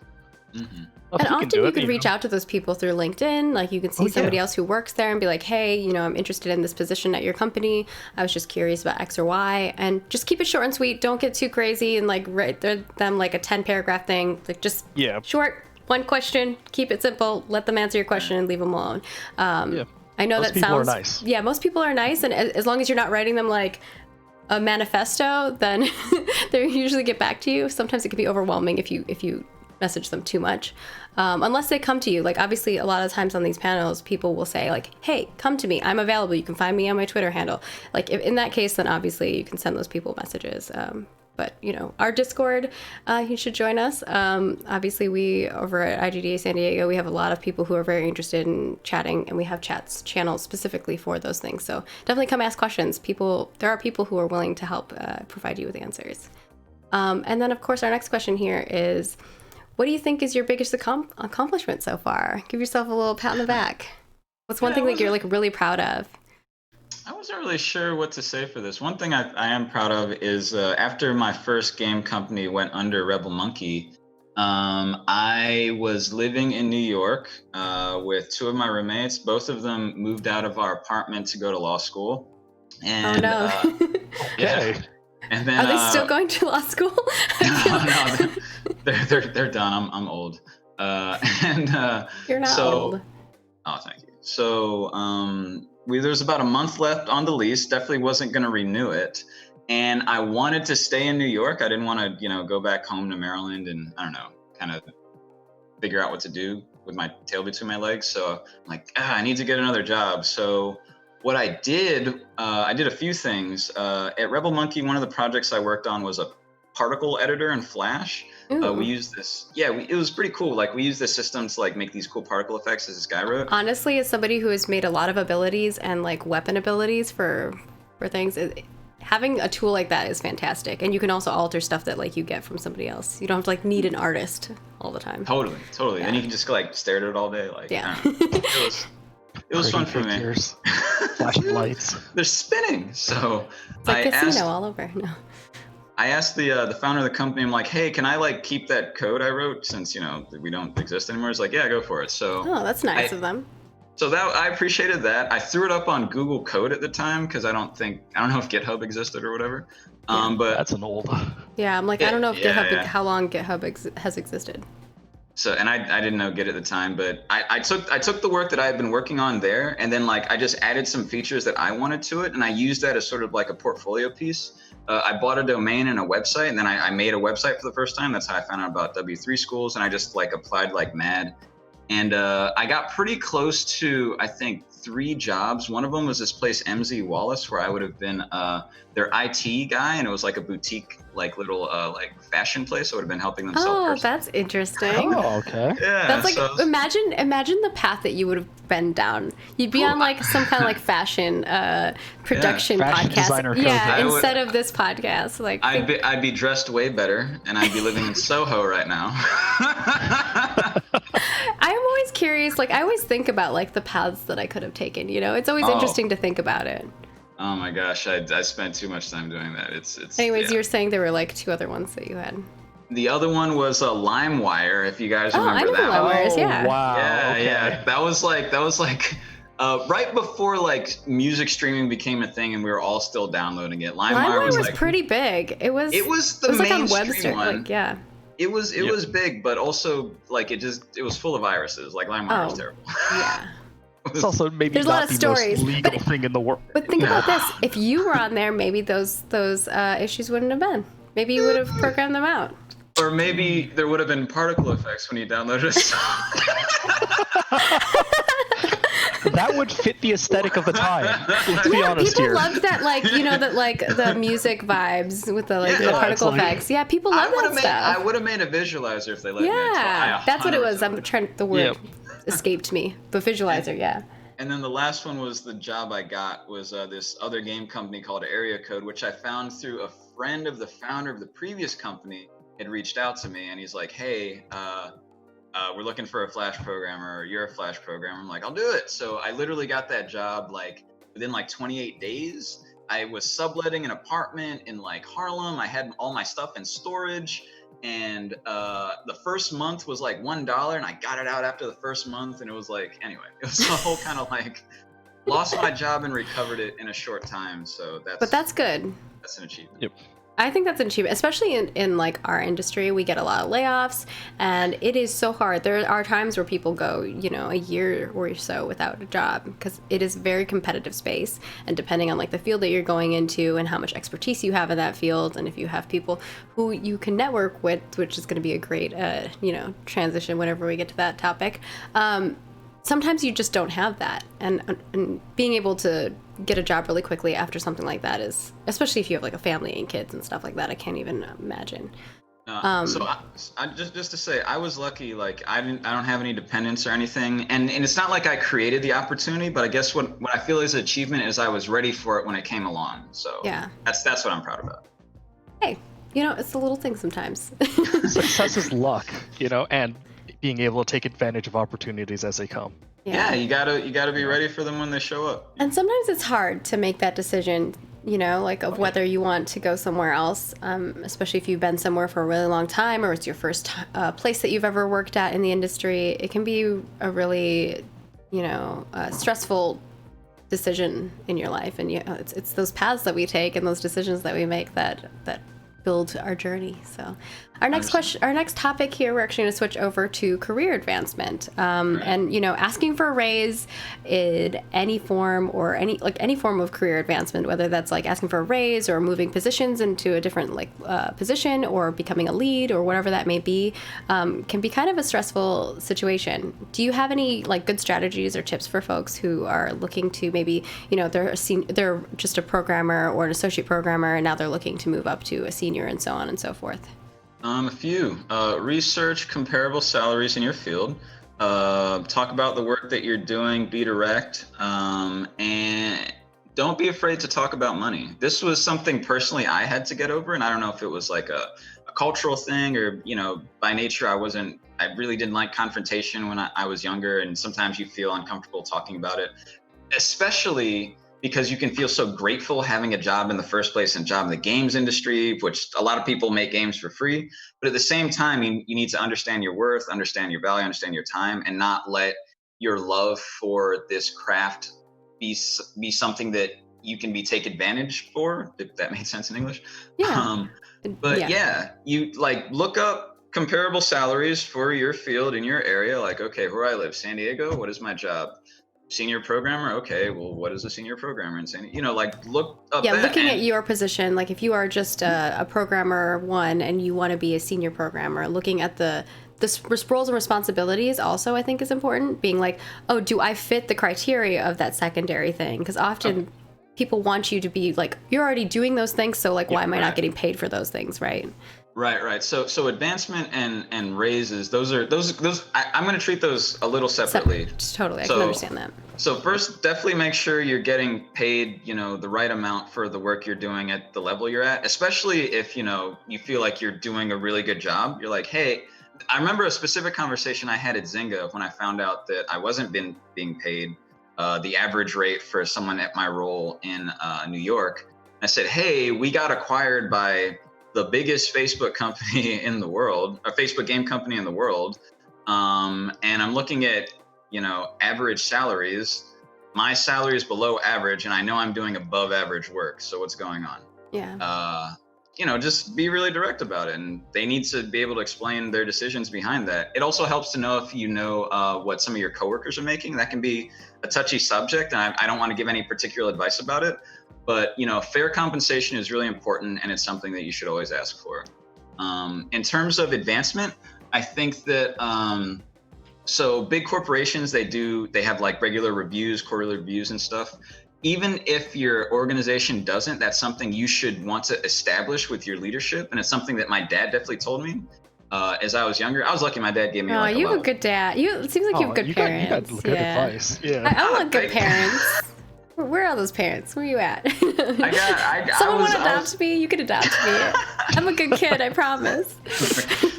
And often you could reach out to those people through LinkedIn. Like you can see somebody else who works there and be like, hey, I'm interested in this position at your company. I was just curious about X or Y. And just keep it short and sweet. Don't get too crazy and like write them like a 10 paragraph thing. Like just short, one question, keep it simple, let them answer your question and leave them alone. I know most that people sounds are nice. Yeah, most people are nice, and as long as you're not writing them like a manifesto, then they usually get back to you. Sometimes it can be overwhelming if you message them too much, unless they come to you. Like, obviously a lot of times on these panels, people will say like, hey, come to me, I'm available, you can find me on my Twitter handle. Like, if in that case, then obviously you can send those people messages. But our Discord, you should join us. Obviously, we over at IGDA San Diego, we have a lot of people who are very interested in chatting, and we have channels specifically for those things. So definitely come ask questions. There are people who are willing to help provide you with answers. And then, of course, our next question here is, what do you think is your biggest accomplishment so far? Give yourself a little pat on the back. What's one thing that you're like really proud of? I wasn't really sure what to say for this. One thing I am proud of is after my first game company went under Rebel Monkey, I was living in New York with two of my roommates. Both of them moved out of our apartment to go to law school. And, oh no. Yeah. And then, are they still going to law school? No, they're done. I'm old. You're not old. Oh, thank you. So there was about a month left on the lease. Definitely wasn't going to renew it, and I wanted to stay in New York. I didn't want to, go back home to Maryland and I don't know, kind of figure out what to do with my tail between my legs. So I'm like, I need to get another job. So what I did a few things. At Rebel Monkey, one of the projects I worked on was a particle editor in Flash. We used this. Yeah, it was pretty cool. Like, we used this system to like make these cool particle effects, as this guy wrote. Honestly, as somebody who has made a lot of abilities and like weapon abilities for things, having a tool like that is fantastic. And you can also alter stuff that like you get from somebody else. You don't have to like need an artist all the time. Totally. Yeah. Then you can just like stare at it all day. Like, yeah. It was fun for me. Flashing lights. They're spinning. So it's like casino all over. No. I asked the founder of the company, I'm like, hey, can I like keep that code I wrote since, we don't exist anymore? He's like, yeah, go for it. So that's nice of them. So I appreciated that. I threw it up on Google Code at the time because I don't know if GitHub existed or whatever. Yeah. But that's an old. Yeah, I'm like, I don't know if GitHub how long GitHub has existed. So, and I didn't know Git at the time, but I took the work that I had been working on there, and then like I just added some features that I wanted to it, and I used that as sort of like a portfolio piece. I bought a domain and a website, and then I made a website for the first time. That's how I found out about W3 schools, and I just like applied like mad. And I got pretty close to, I think, 3 jobs. One of them was this place, MZ Wallace, where I would have been their IT guy, and it was like a boutique, like little like fashion place. So I would have been helping them sell purses. That's interesting. Oh, okay. Yeah. That's like, imagine the path that you would have been down. You'd be on like some kind of like fashion production fashion podcast. Designer Instead of this podcast. Like, I'd be dressed way better, and I'd be living in Soho right now. I'm always curious, like I always think about like the paths that I could have taken, it's always interesting to think about it. Oh my gosh, I spent too much time doing that. It's Anyways, you were saying there were like 2 other ones that you had. The other one was LimeWire, if you guys remember I know that. LimeWire, yeah. Wow. Yeah, okay. yeah. That was like right before like music streaming became a thing and we were all still downloading it. LimeWire was like, pretty big. It was the like on mainstream one. Like, yeah. It was big, but also like it was full of viruses. Like LimeWire was terrible. Yeah. It's also maybe There's not a lot of the stories, most legal thing in the world. But think about this: if you were on there, maybe those issues wouldn't have been. Maybe you would have programmed them out. Or maybe there would have been particle effects when you downloaded a song. That would fit the aesthetic of the time. Let's be honest people here. loved that, like that, like the music vibes with the the particle effects. Yeah, people love that stuff. I would have made a visualizer if they let me. Yeah, that's what it was. I'm trying. The word escaped me. The visualizer, yeah. And then the last one was the job I got was this other game company called Area Code, which I found through a friend of the founder of the previous company had reached out to me, and he's like, hey, we're looking for a Flash programmer. You're a Flash programmer. I'm like, I'll do it. So I literally got that job like within like 28 days. I was subletting an apartment in like Harlem. I had all my stuff in storage. And the first month was like $1, and I got it out after the first month. And it was like, anyway, it was a whole kind of like lost my job and recovered it in a short time. So that's good. That's an achievement. Yep. I think that's an achievement, especially in like our industry. We get a lot of layoffs, and it is so hard. There are times where people go, a year or so without a job because it is a very competitive space. And depending on like the field that you're going into and how much expertise you have in that field, and if you have people who you can network with, which is going to be a great, transition whenever we get to that topic. Sometimes you just don't have that, and being able to get a job really quickly after something like that is, especially if you have like a family and kids and stuff like that, I can't even imagine. So I just to say, I was lucky. Like I don't have any dependents or anything, and it's not like I created the opportunity, but I guess what I feel is an achievement is I was ready for it when it came along. So yeah, that's what I'm proud about. Hey, it's the little things sometimes. Success is luck, and being able to take advantage of opportunities as they come. Yeah, you gotta be ready for them when they show up. And sometimes it's hard to make that decision, like of whether you want to go somewhere else, especially if you've been somewhere for a really long time or it's your first place that you've ever worked at in the industry. It can be a really, stressful decision in your life, and it's those paths that we take and those decisions that we make that build our journey. So our next topic here, we're actually going to switch over to career advancement, and asking for a raise in any form or any form of career advancement, whether that's like asking for a raise or moving positions into a different position or becoming a lead or whatever that may be, can be kind of a stressful situation. Do you have any good strategies or tips for folks who are looking to maybe they're just a programmer or an associate programmer and now they're looking to move up to a senior and so on and so forth? A few. Research comparable salaries in your field. Talk about the work that you're doing, be direct, and don't be afraid to talk about money. This was something personally I had to get over, and I don't know if it was like a cultural thing or, by nature I really didn't like confrontation when I was younger, and sometimes you feel uncomfortable talking about it, especially because you can feel so grateful having a job in the first place and job in the games industry, which a lot of people make games for free. But at the same time, you need to understand your worth, understand your value, understand your time, and not let your love for this craft be something that you can be taken advantage for, if that made sense in English. Yeah. You look up comparable salaries for your field in your area. Like, okay, where I live, San Diego, what is my job? Senior programmer. Okay, well, what is a senior programmer in San Diego? Look up. Yeah, looking at your position, like if you are just a programmer one and you want to be a senior programmer, looking at the roles and responsibilities also I think is important. Being like, oh, do I fit the criteria of that secondary thing? Because often people want you to be like, you're already doing those things, so why am I not getting paid for those things, right? Right. So advancement and raises, those I'm going to treat those a little separately. Totally, I can understand that. So first, definitely make sure you're getting paid, the right amount for the work you're doing at the level you're at, especially if, you feel like you're doing a really good job. You're like, hey, I remember a specific conversation I had at Zynga when I found out that I wasn't being paid the average rate for someone at my role in New York. I said, hey, we got acquired by the biggest Facebook company in the world, a Facebook game company in the world. And I'm looking at, average salaries. My salary is below average and I know I'm doing above average work. So what's going on? Yeah. Just be really direct about it. And they need to be able to explain their decisions behind that. It also helps to know if you know what some of your coworkers are making. That can be a touchy subject. And I don't want to give any particular advice about it. But, fair compensation is really important, and it's something that you should always ask for. In terms of advancement, I think that, so big corporations, they have regular reviews, quarterly reviews and stuff. Even if your organization doesn't, that's something you should want to establish with your leadership. And it's something that my dad definitely told me as I was younger. I was lucky my dad gave me you have a good dad. It seems like you have good parents. You got good advice. Yeah. I want good parents. Where are those parents? Where are you at? Someone want to adopt me? You could adopt me. I'm a good kid, I promise.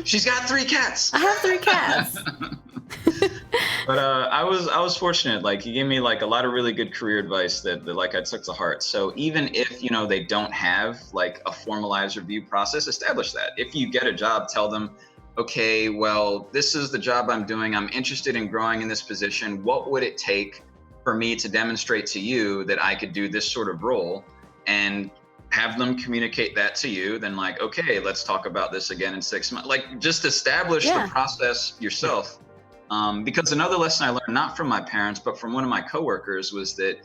She's got 3 cats. I have 3 cats. But I was fortunate. He gave me a lot of really good career advice that I took to heart. So even if they don't have a formalized review process, establish that. If you get a job, tell them, okay, well, this is the job I'm doing. I'm interested in growing in this position. What would it take for me to demonstrate to you that I could do this sort of role? And have them communicate that to you, then like, okay, let's talk about this again in 6 months. Like, just establish the process yourself. Because another lesson I learned, not from my parents, but from one of my coworkers, was that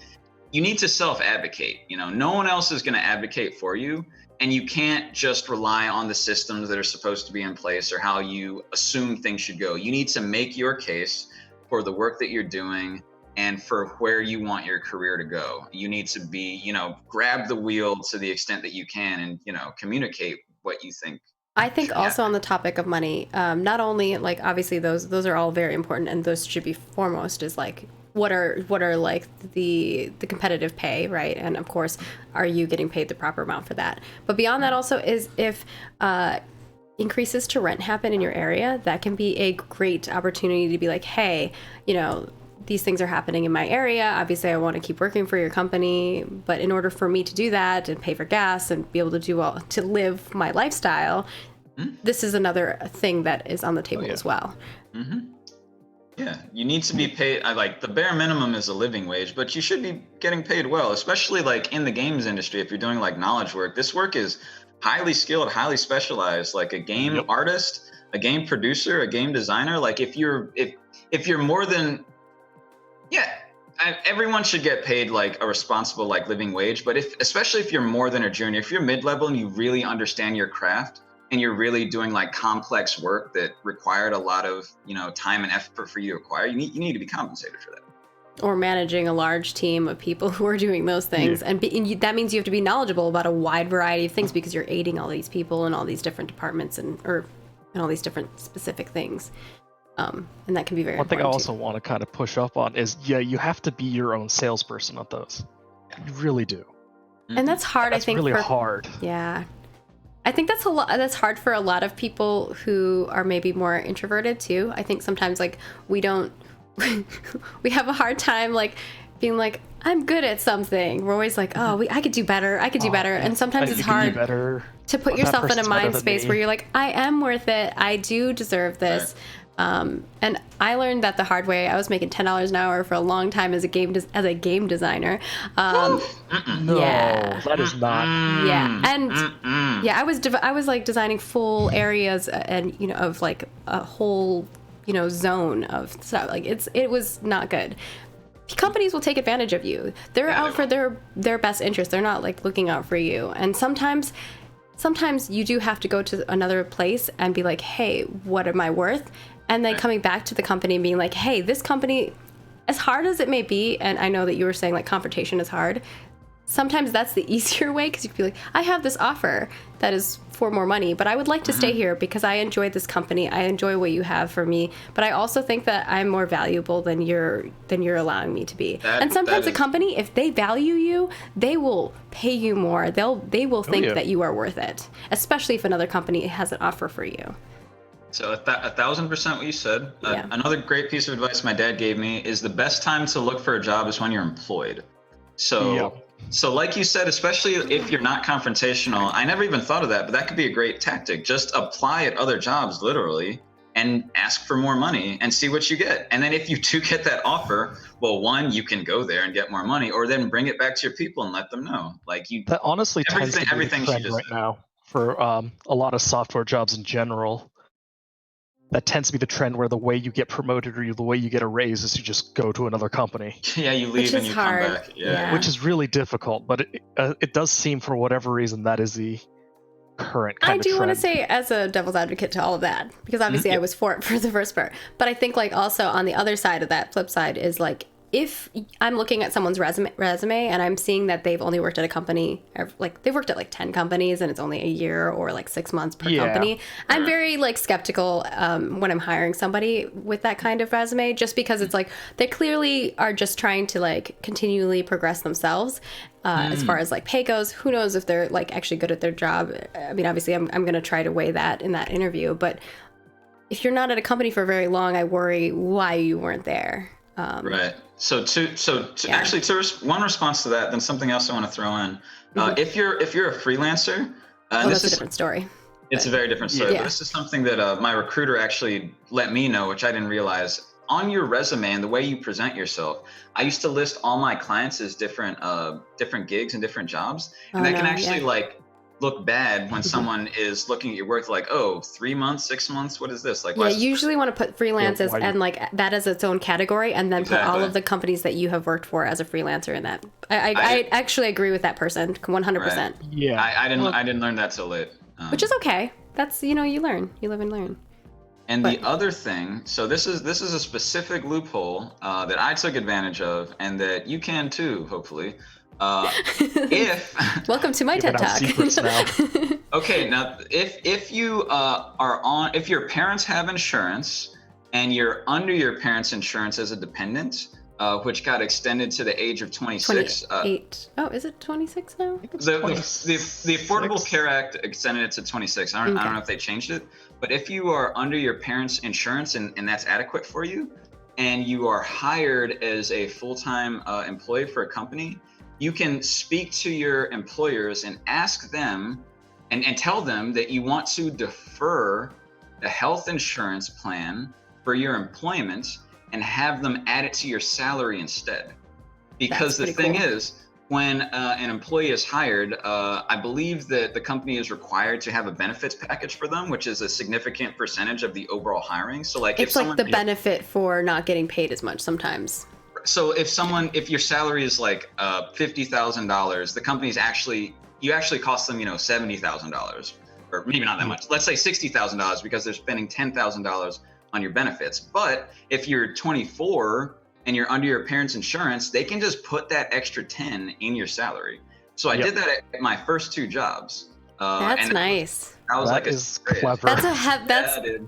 you need to self-advocate. You know, no one else is going to advocate for you, and you can't just rely on the systems that are supposed to be in place or how you assume things should go. You need to make your case for the work that you're doing and for where you want your career to go. You need to be, you know, grab the wheel to the extent that you can and, you know, communicate what you think. I think also on the topic of money, not only like obviously those are all very important, and those should be foremost, is like what are like the competitive pay, right? And of course, are you getting paid the proper amount for that? But beyond that also is if increases to rent happen in your area, that can be a great opportunity to be like, hey, you know, these things are happening in my area. Obviously, I want to keep working for your company, but in order for me to do that and pay for gas and be able to live my lifestyle, this is another thing that is on the table as well. Yeah, you need to be paid. Like the bare minimum is a living wage, but you should be getting paid well, especially like in the games industry. If you're doing like knowledge work, this work is highly skilled, highly specialized. Like a game artist, a game producer, a game designer. Like if you're more than everyone should get paid like a responsible like living wage. But especially if you're more than a junior, if you're mid-level and you really understand your craft and you're really doing like complex work that required a lot of, you know, time and effort for you to acquire, you need to be compensated for that. Or managing a large team of people who are doing those things, and that means you have to be knowledgeable about a wide variety of things because you're aiding all these people in all these different departments and all these different specific things. And that can be very important. One thing I also want to kind of push up on is, you have to be your own salesperson at those. You really do. And that's hard, I think. It's really hard. Yeah. I think that's hard for a lot of people who are maybe more introverted too. I think sometimes like we have a hard time like being like, I'm good at something. We're always like, I could do better. And sometimes it's hard to put yourself in a mind space where you're like, I am worth it. I do deserve this. Right. And I learned that the hard way. I was making $10 an hour for a long time as a game designer. No, that is not. Yeah, and I was like designing full areas and of like a whole zone of stuff. Like it was not good. Companies will take advantage of you. They're out for their best interest. They're not like looking out for you. And sometimes you do have to go to another place and be like, hey, what am I worth? And then coming back to the company and being like, hey, this company, as hard as it may be, and I know that you were saying like confrontation is hard, sometimes that's the easier way, because you could be like, I have this offer that is for more money, but I would like to stay here because I enjoy this company. I enjoy what you have for me, but I also think that I'm more valuable than you're allowing me to be. And sometimes a company, if they value you, they will pay you more. They will think that you are worth it, especially if another company has an offer for you. So 1,000% what you said. Another great piece of advice my dad gave me is the best time to look for a job is when you're employed. So like you said, especially if you're not confrontational, I never even thought of that, but that could be a great tactic. Just apply at other jobs, literally, and ask for more money and see what you get. And then if you do get that offer, well, one, you can go there and get more money, or then bring it back to your people and let them know. Like that honestly tends to be the trend right now for a lot of software jobs in general. That tends to be the trend where the way you get promoted or the way you get a raise is you just go to another company. Yeah, you leave and you come back. Yeah. Which is really difficult, but it does seem for whatever reason that is the current kind of trend. I do want to say as a devil's advocate to all of that, because obviously I was for it for the first part, but I think like also on the other side of that flip side is like, if I'm looking at someone's resume and I'm seeing that they've only worked at a company, like they've worked at like 10 companies and it's only a year or like 6 months per company, I'm very like skeptical when I'm hiring somebody with that kind of resume, just because it's like they clearly are just trying to like continually progress themselves. As far as like pay goes, who knows if they're like actually good at their job. I mean, obviously I'm going to try to weigh that in that interview, but if you're not at a company for very long, I worry why you weren't there. Right. So one response to that, then something else I want to throw in. If you're a freelancer, that's a different story. It's a very different story. But this is something that my recruiter actually let me know, which I didn't realize. on your resume and the way you present yourself, I used to list all my clients as different gigs and different jobs, and that can actually like look bad when someone is looking at your work like, oh, 3 months, 6 months, what is this? Like, you usually want to put freelance and like that as its own category, and then put all of the companies that you have worked for as a freelancer in that. I actually agree with that person 100%. Right. Yeah, I didn't learn that till late, which is okay. That's, you learn, you live and learn. And the other thing, so this is a specific loophole that I took advantage of, and that you can too, hopefully. If welcome to my TED Talk. Okay, now if you if your parents have insurance and you're under your parents' insurance as a dependent, which got extended to the age of 26. 28. Oh, is it 26 now? The Affordable Care Act extended it to 26. I don't know if they changed it, but if you are under your parents' insurance and that's adequate for you, and you are hired as a full-time employee for a company, you can speak to your employers and ask them and tell them that you want to defer the health insurance plan for your employment and have them add it to your salary instead. Because the thing is, when an employee is hired, I believe that the company is required to have a benefits package for them, which is a significant percentage of the overall hiring. So like, it's like the benefit for not getting paid as much sometimes. So if your salary is like $50,000, the company's you actually cost them, $70,000, or maybe not that much. Let's say $60,000 because they're spending $10,000 on your benefits. But if you're 24 and you're under your parents' insurance, they can just put that extra 10 in your salary. So I did that at my first 2 jobs. That's nice. That is clever.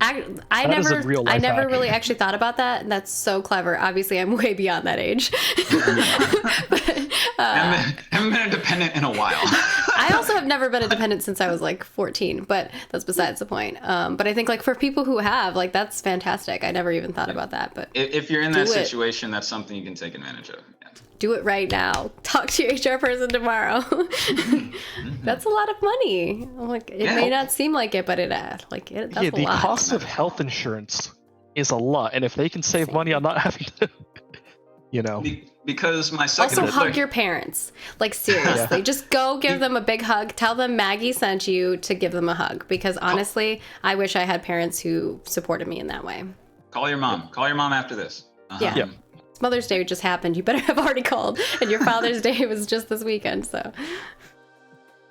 I never really actually thought about that. That's so clever. Obviously, I'm way beyond that age. But, I haven't been a dependent in a while. I also have never been a dependent since I was like 14, but that's besides the point. But I think like for people who have, like, that's fantastic. I never even thought about that. But if you're in that situation, that's something you can take advantage of. Yeah. Do it right now. Talk to your HR person tomorrow. That's a lot of money. Like, it may not seem like it, but that's a lot. The cost of health insurance is a lot, and if they can save money on not having to, Because my second also hug your parents. Like, seriously, just go give them a big hug. Tell them Maggie sent you to give them a hug. Because honestly, I wish I had parents who supported me in that way. Call your mom. Call your mom after this. Yeah. Mother's Day just happened. You better have already called, and your Father's Day was just this weekend.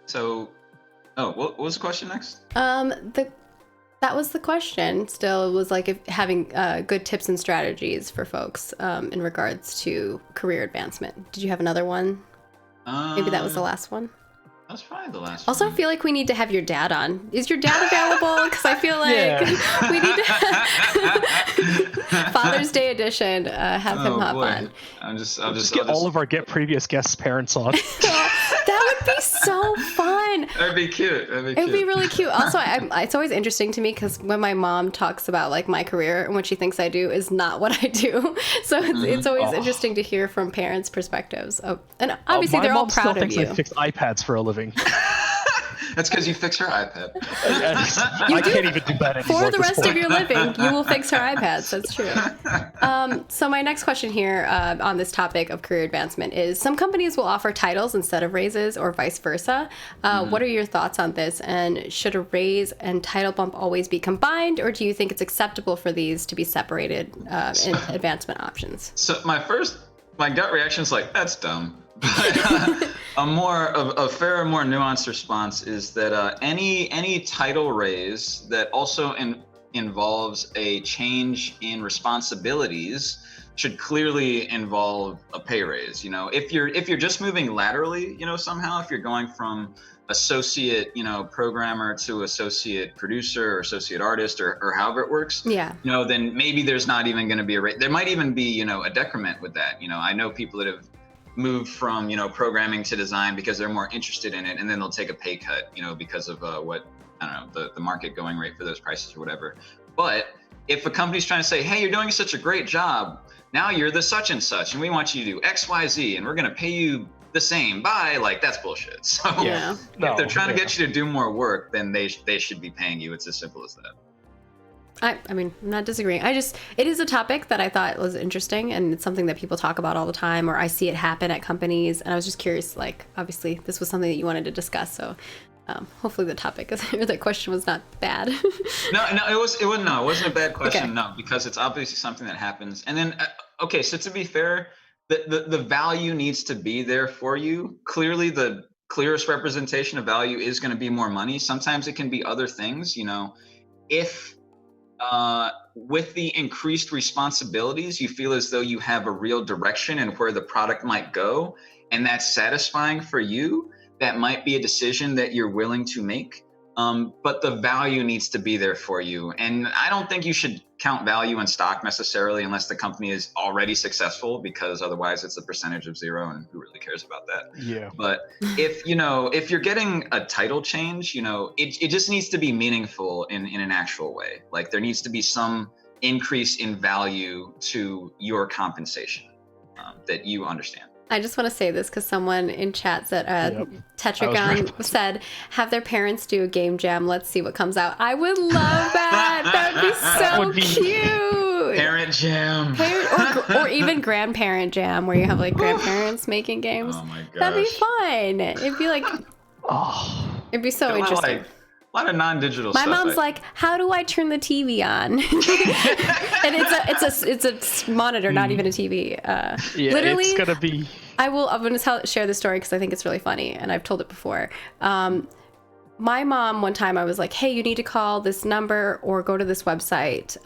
So, what was the question next? That was the question. Still, it was like if having good tips and strategies for folks in regards to career advancement. Did you have another one? Maybe that was the last one. That's probably the last one. I feel like we need to have your dad on. Is your dad available? Because I feel like we need to Father's Day edition. Have him hop on. I'll just get all of our previous guests' parents on. That would be so fun. That'd be cute. It would be really cute. Also, it's always interesting to me because when my mom talks about like my career and what she thinks I do is not what I do. So it's always interesting to hear from parents' perspectives. And obviously they're all proud of you. I fix iPads for a living. That's because you fix her iPad. I can't even do that anymore. For the rest of your living, you will fix her iPads. That's true. So my next question here on this topic of career advancement is, some companies will offer titles instead of raises or vice versa. What are your thoughts on this? And should a raise and title bump always be combined, or do you think it's acceptable for these to be separated in advancement options? So my gut reaction is like, that's dumb. But a fairer, more nuanced response is that any title raise that also involves a change in responsibilities should clearly involve a pay raise. If you're just moving laterally, somehow, if you're going from associate, programmer to associate producer or associate artist or however it works, then maybe there's not even going to be a raise. There might even be, a decrement with that. I know people that have moved from programming to design because they're more interested in it, and then they'll take a pay cut because of what, I don't know, the market going rate for those prices or whatever. But if a company's trying to say, hey, you're doing such a great job, now you're the such and such, and we want you to do XYZ, and we're going to pay you the same, bye, like, that's bullshit. So if they're trying to get you to do more work, then they should be paying you. It's as simple as that. I mean, I'm not disagreeing. It is a topic that I thought was interesting, and it's something that people talk about all the time, or I see it happen at companies. And I was just curious, like, obviously this was something that you wanted to discuss. So hopefully the topic or the question was not bad. No, it wasn't a bad question. Okay. No, because it's obviously something that happens. And then, okay, so to be fair, the value needs to be there for you. Clearly, the clearest representation of value is going to be more money. Sometimes it can be other things, if with the increased responsibilities, you feel as though you have a real direction and where the product might go, and that's satisfying for you, that might be a decision that you're willing to make. But the value needs to be there for you. And I don't think you should count value in stock necessarily unless the company is already successful, because otherwise it's a percentage of zero and who really cares about that? Yeah. But if you're getting a title change, it just needs to be meaningful in an actual way. Like there needs to be some increase in value to your compensation that you understand. I just want to say this because someone in chat said, Tetragon said, have their parents do a game jam. Let's see what comes out. I would love that. That would be so cute. Parent jam. Or even grandparent jam, where you have like grandparents making games. Oh my gosh. That'd be fun. It'd be like, it'd be so interesting. A lot of non-digital stuff. My mom's like, how do I turn the TV on? And it's a monitor, not even a TV. Literally, it's gonna be. I'm gonna share this story because I think it's really funny, and I've told it before. My mom, one time, I was like, hey, you need to call this number or go to this website.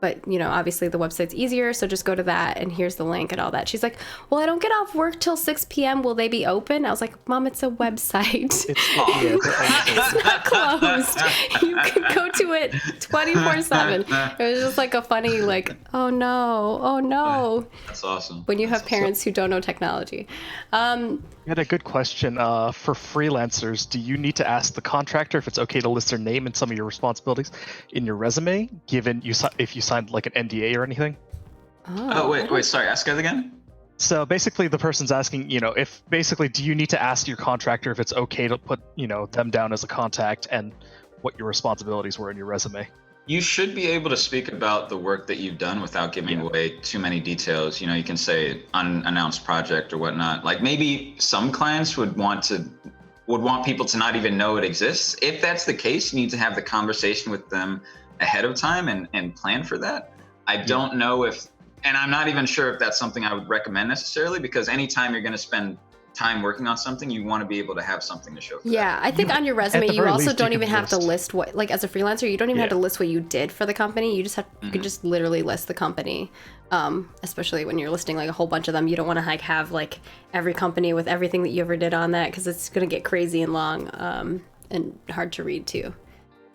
But, obviously the website's easier, so just go to that, and here's the link and all that. She's like, well, I don't get off work till 6 p.m. Will they be open? I was like, Mom, it's a website. It's not closed. You can go to it 24/7. It was just like a funny, like, oh no. That's awesome. When you have parents who don't know technology. You had a good question. For freelancers, do you need to ask the contractor if it's okay to list their name and some of your responsibilities in your resume, given if you signed like an NDA or anything? Wait, sorry, ask that again? So basically the person's asking, do you need to ask your contractor if it's okay to put, them down as a contact and what your responsibilities were in your resume? You should be able to speak about the work that you've done without giving away too many details. You can say unannounced project or whatnot. Like maybe some clients would want people to not even know it exists. If that's the case, you need to have the conversation with them ahead of time and plan for that. I don't know and I'm not even sure if that's something I would recommend necessarily, because anytime you're going to spend time working on something, you want to be able to have something to show for that. I think on your resume you also don't even have to list what, like as a freelancer, you don't even have to list what you did for the company. You just have you can just literally list the company. Especially when you're listing like a whole bunch of them, you don't want to like have like every company with everything that you ever did on that, because it's going to get crazy and long and hard to read too.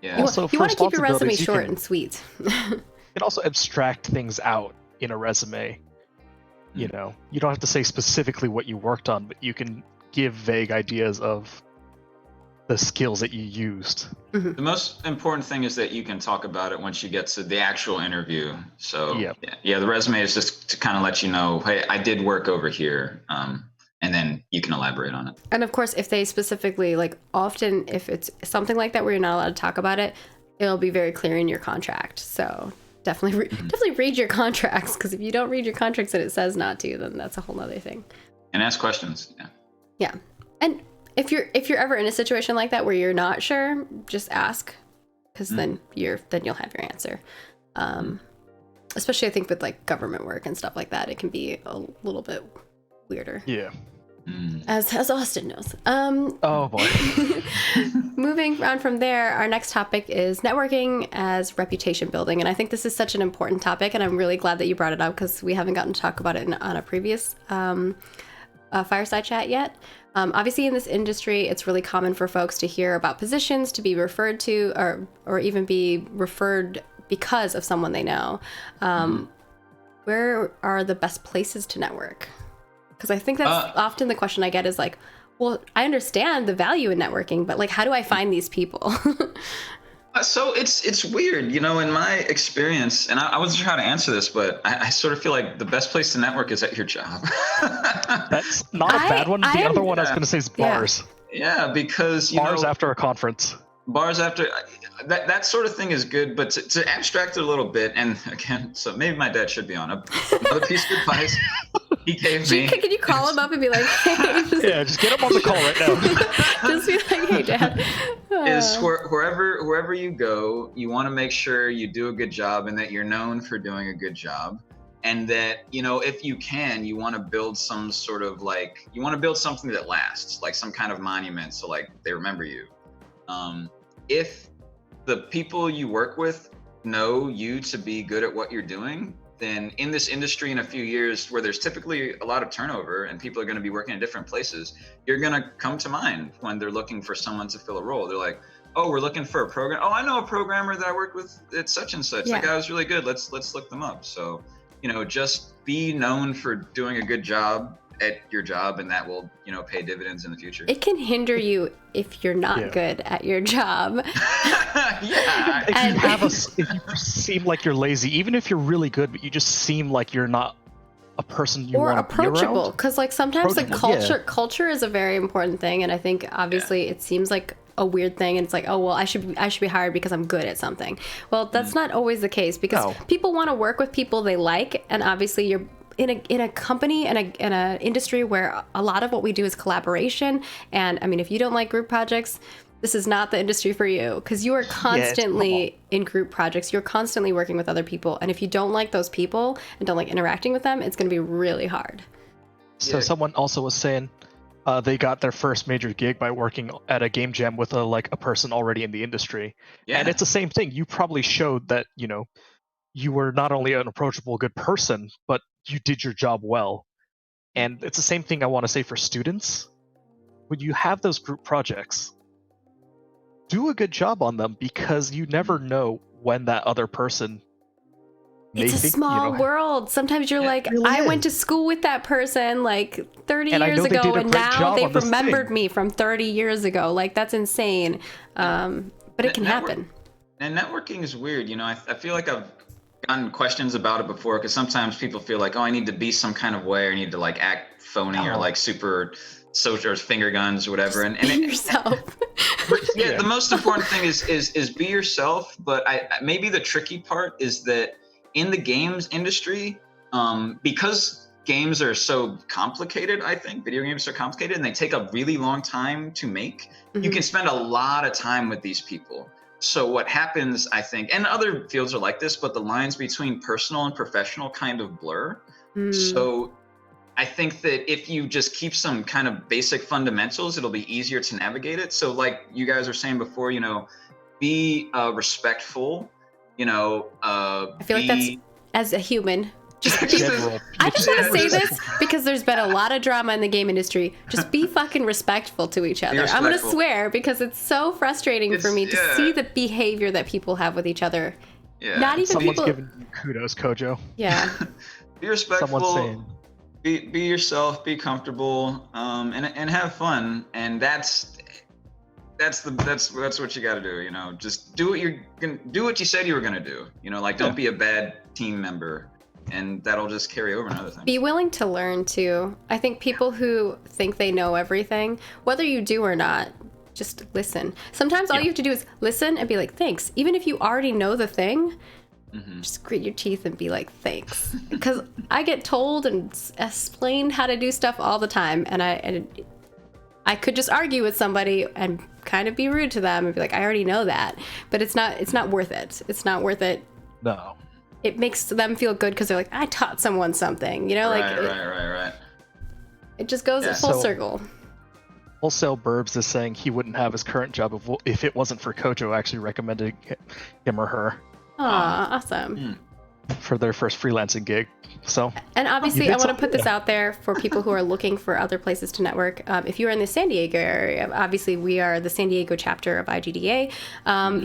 Yeah. You want to keep your resume short and sweet. You can also abstract things out in a resume. You don't have to say specifically what you worked on, but you can give vague ideas of the skills that you used. The most important thing is that you can talk about it once you get to the actual interview. So the resume is just to kind of let you know, hey, I did work over here. And then you can elaborate on it. And of course, if they specifically, like often if it's something like that where you're not allowed to talk about it, it'll be very clear in your contract. So definitely read your contracts, because if you don't read your contracts and it says not to, then that's a whole other thing. And ask questions. Yeah. And if you're ever in a situation like that where you're not sure, just ask, because then you'll have your answer. Especially I think with like government work and stuff like that, it can be a little bit weirder. Yeah. As Austin knows. Oh boy. Moving on from there, our next topic is networking as reputation building, and I think this is such an important topic, and I'm really glad that you brought it up, because we haven't gotten to talk about it on a previous Fireside chat yet. Obviously, in this industry, it's really common for folks to hear about positions, to be referred to, or even be referred because of someone they know. Where are the best places to network? Because I think that's often the question I get is like, well, I understand the value in networking, but like, how do I find these people? So it's weird, in my experience, and I wasn't sure how to answer this, but I sort of feel like the best place to network is at your job. That's not a bad one. The other one I was going to say is bars. Yeah, because bars after a conference. Bars after, that sort of thing is good, but to abstract it a little bit, and again, so maybe my dad should be on. Another piece of advice he gave me. Can you call him up and be like, hey, just get him on the call right now. just be like, hey, Dad. Is wherever you go, you want to make sure you do a good job and that you're known for doing a good job. And that, if you can, you want to build some sort of you want to build something that lasts, like some kind of monument. So like they remember you. If the people you work with know you to be good at what you're doing, then in this industry in a few years where there's typically a lot of turnover and people are going to be working in different places, you're going to come to mind when they're looking for someone to fill a role. They're like, oh, we're looking for a program. Oh, I know a programmer that I worked with at such and such. Yeah. That guy was really good. Let's look them up. So, just be known for doing a good job at your job, and that will, pay dividends in the future. It can hinder you if you're not good at your job. Yeah. If you seem like you're lazy, even if you're really good, but you just seem like you're not a person you want to be around. Or approachable, because sometimes culture is a very important thing, and I think obviously it seems like a weird thing, and it's like, oh well, I should be hired because I'm good at something. Well, that's not always the case, because people want to work with people they like, and obviously you're in a company and in a industry where a lot of what we do is collaboration. And I mean, if you don't like group projects, this is not the industry for you, because you are constantly in group projects. You're constantly working with other people, and if you don't like those people and don't like interacting with them, it's going to be really hard. So someone also was saying they got their first major gig by working at a game jam with a person already in the industry. Yeah. And it's the same thing. You probably showed that, you were not only an approachable, good person, but you did your job well. And it's the same thing I want to say for students. When you have those group projects, do a good job on them, because you never know when that other person It's a small world. Sometimes you're like, really I went to school with that person 30 years ago, and now they've remembered me from 30 years ago. That's insane. But it can happen. And networking is weird. I feel like I've gotten questions about it before, because sometimes people feel like, oh, I need to be some kind of way, or I need to act phony or super social, or finger guns or whatever. And be yourself. The most important thing is be yourself. But maybe the tricky part is that in the games industry, because games are so complicated, I think video games are complicated and they take a really long time to make, you can spend a lot of time with these people. So what happens, I think, and other fields are like this, but the lines between personal and professional kind of blur. So I think that if you just keep some kind of basic fundamentals, it'll be easier to navigate it. So like you guys were saying before, be respectful. I feel like that's, as a human, I just want to say this because there's been a lot of drama in the game industry. Just be fucking respectful to each other. I'm going to swear, because it's so frustrating for me to see the behavior that people have with each other. Yeah. Not even someone's giving you kudos, Kojo. Yeah. Be respectful. Someone's saying. Be yourself. Be comfortable. And have fun. And that's what you got to do. Just do what you said you were gonna do. Don't be a bad team member. And that'll just carry over another thing. Be willing to learn too. I think people who think they know everything, whether you do or not, just listen. Sometimes all you have to do is listen and be like, thanks. Even if you already know the thing, just grit your teeth and be like, thanks. Because I get told and explained how to do stuff all the time, and I could just argue with somebody and kind of be rude to them and be like, I already know that. But it's not worth it. It's not worth it. No. It makes them feel good because they're like, I taught someone something, Right. It just goes full circle. Wholesale Burbs is saying he wouldn't have his current job if it wasn't for Kojo actually recommending him or her. Aw, awesome. For their first freelancing gig. So, and obviously I want to put this out there for people who are looking for other places to network. If you're in the San Diego area, obviously we are the San Diego chapter of IGDA.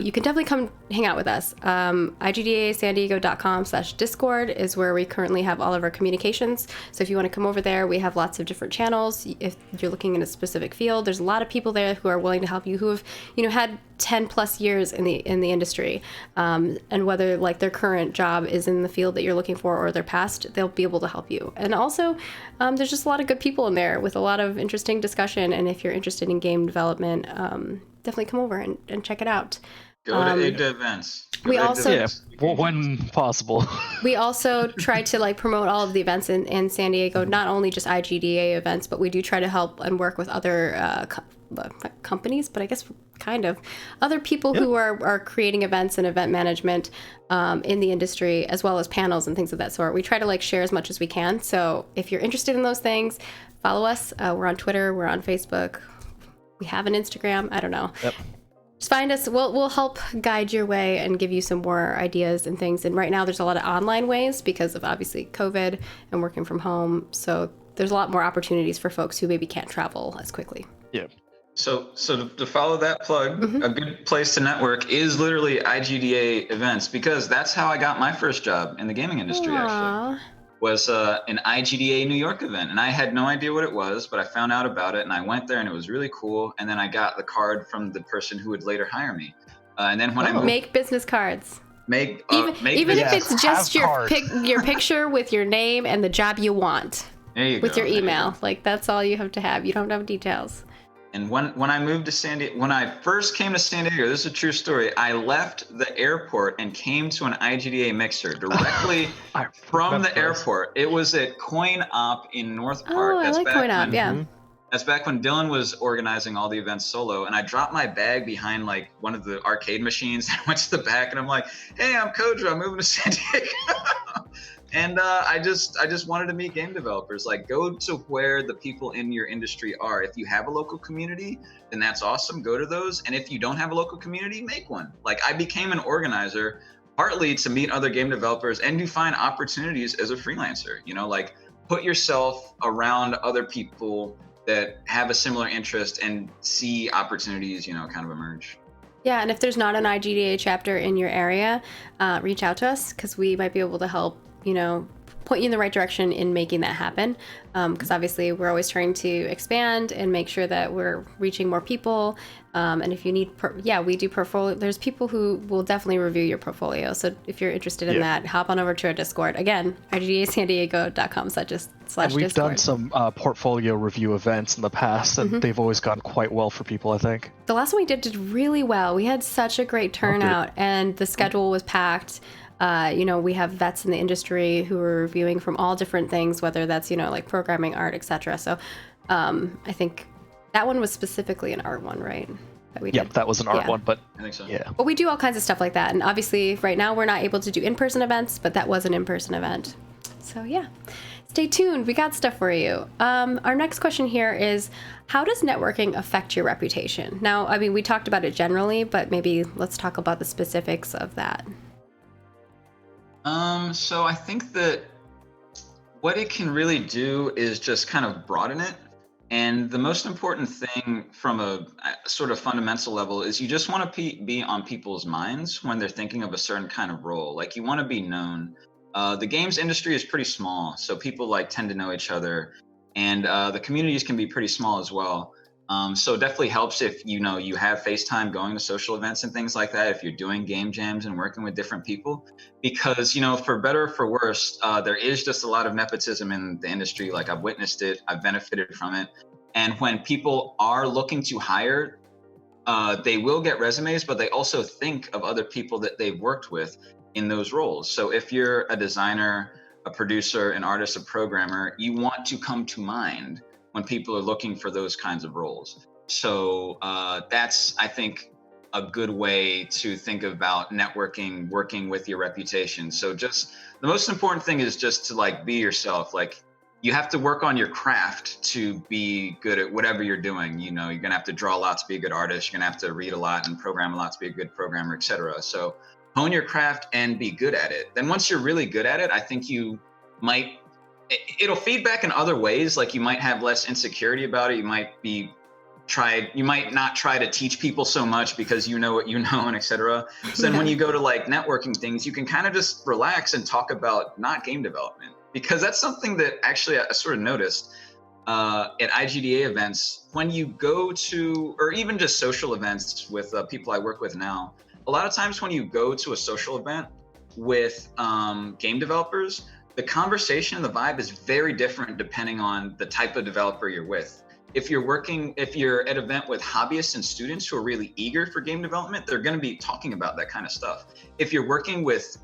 You can definitely come hang out with us. IGDASandiego.com/Discord is where we currently have all of our communications. So if you want to come over there, we have lots of different channels. If you're looking in a specific field, there's a lot of people there who are willing to help you, who have, had 10 plus years in the industry, and whether their current job is in the field that you're looking for or their past, they'll be able to help you. And also there's just a lot of good people in there with a lot of interesting discussion, and if you're interested in game development, definitely come over and check it out. Go to IGDA events. We also when possible. We also try to like promote all of the events in San Diego, not only just IGDA events, but we do try to help and work with other companies, but I guess kind of other people who are creating events and event management in the industry, as well as panels and things of that sort. We try to like share as much as we can. So if you're interested in those things, follow us. We're on Twitter, we're on Facebook, we have an Instagram. I don't know. Yep. Just find us. We'll help guide your way and give you some more ideas and things. And right now there's a lot of online ways because of obviously COVID and working from home. So there's a lot more opportunities for folks who maybe can't travel as quickly. Yeah. So to follow that plug, a good place to network is literally IGDA events, because that's how I got my first job in the gaming industry. Actually, was an IGDA New York event, and I had no idea what it was, but I found out about it and I went there and it was really cool. And then I got the card from the person who would later hire me. And then when I moved, make business cards. Make even if it's just your picture with your name and the job you want. There you with go, your email, like that's all you have to have. You don't have details. And when I moved to San Diego, when I first came to San Diego, this is a true story. I left the airport and came to an IGDA mixer directly from the airport. It was at Coin Op in North Park. Oh, I like Coin Op, yeah. That's back when Dylan was organizing all the events solo, and I dropped my bag behind like one of the arcade machines. I went to the back and I'm like, "Hey, I'm Kojo. I'm moving to San Diego." And I just wanted to meet game developers. Like, go to where the people in your industry are. If you have a local community, then that's awesome. Go to those. And if you don't have a local community, make one. Like, I became an organizer partly to meet other game developers and to find opportunities as a freelancer. You know, like put yourself around other people that have a similar interest and see opportunities, you know, kind of emerge. Yeah, and if there's not an IGDA chapter in your area, reach out to us because we might be able to help, you know, point you in the right direction in making that happen. Because obviously we're always trying to expand and make sure that we're reaching more people. And if you need, we do portfolio. There's people who will definitely review your portfolio. So if you're interested in that, hop on over to our Discord. Again, igdasandiego.com/Discord. We've done some portfolio review events in the past, and they've always gone quite well for people, I think. The last one we did really well. We had such a great turnout, and the schedule was packed. You know, we have vets in the industry who are reviewing from all different things, whether that's, you know, like programming, art, etc. So I think that one was specifically an art one, right? That we did. That was an art one, but I think so. Yeah. But we do all kinds of stuff like that. And obviously right now we're not able to do in-person events, but that was an in-person event. So yeah, stay tuned. We got stuff for you. Our next question here is, how does networking affect your reputation? Now, I mean, we talked about it generally, but maybe let's talk about the specifics of that. So I think that what it can really do is just kind of broaden it. And the most important thing from a sort of fundamental level is you just want to be on people's minds when they're thinking of a certain kind of role. Like, you want to be known. The games industry is pretty small, so people like tend to know each other, and the communities can be pretty small as well. So it definitely helps if, you know, you have FaceTime going to social events and things like that, if you're doing game jams and working with different people, because, you know, for better or for worse, there is just a lot of nepotism in the industry. Like, I've witnessed it, I've benefited from it. And when people are looking to hire, they will get resumes, but they also think of other people that they've worked with in those roles. So if you're a designer, a producer, an artist, a programmer, you want to come to mind when people are looking for those kinds of roles. So that's, I think, a good way to think about networking, working with your reputation. So just the most important thing is just to like be yourself. Like, you have to work on your craft to be good at whatever you're doing. You know, you're gonna have to draw a lot to be a good artist. You're gonna have to read a lot and program a lot to be a good programmer, etc. So hone your craft and be good at it. Then once you're really good at it, I think you might, it'll feed back in other ways. Like, you might have less insecurity about it. You might not try to teach people so much because you know what you know, and etc. So then when you go to like networking things, you can kind of just relax and talk about not game development, because that's something that actually I sort of noticed at IGDA events. When you go to, or even just social events with people I work with now, a lot of times when you go to a social event with game developers, the conversation and the vibe is very different depending on the type of developer you're with. if you're at an event with hobbyists and students who are really eager for game development, they're going to be talking about that kind of stuff. If you're working with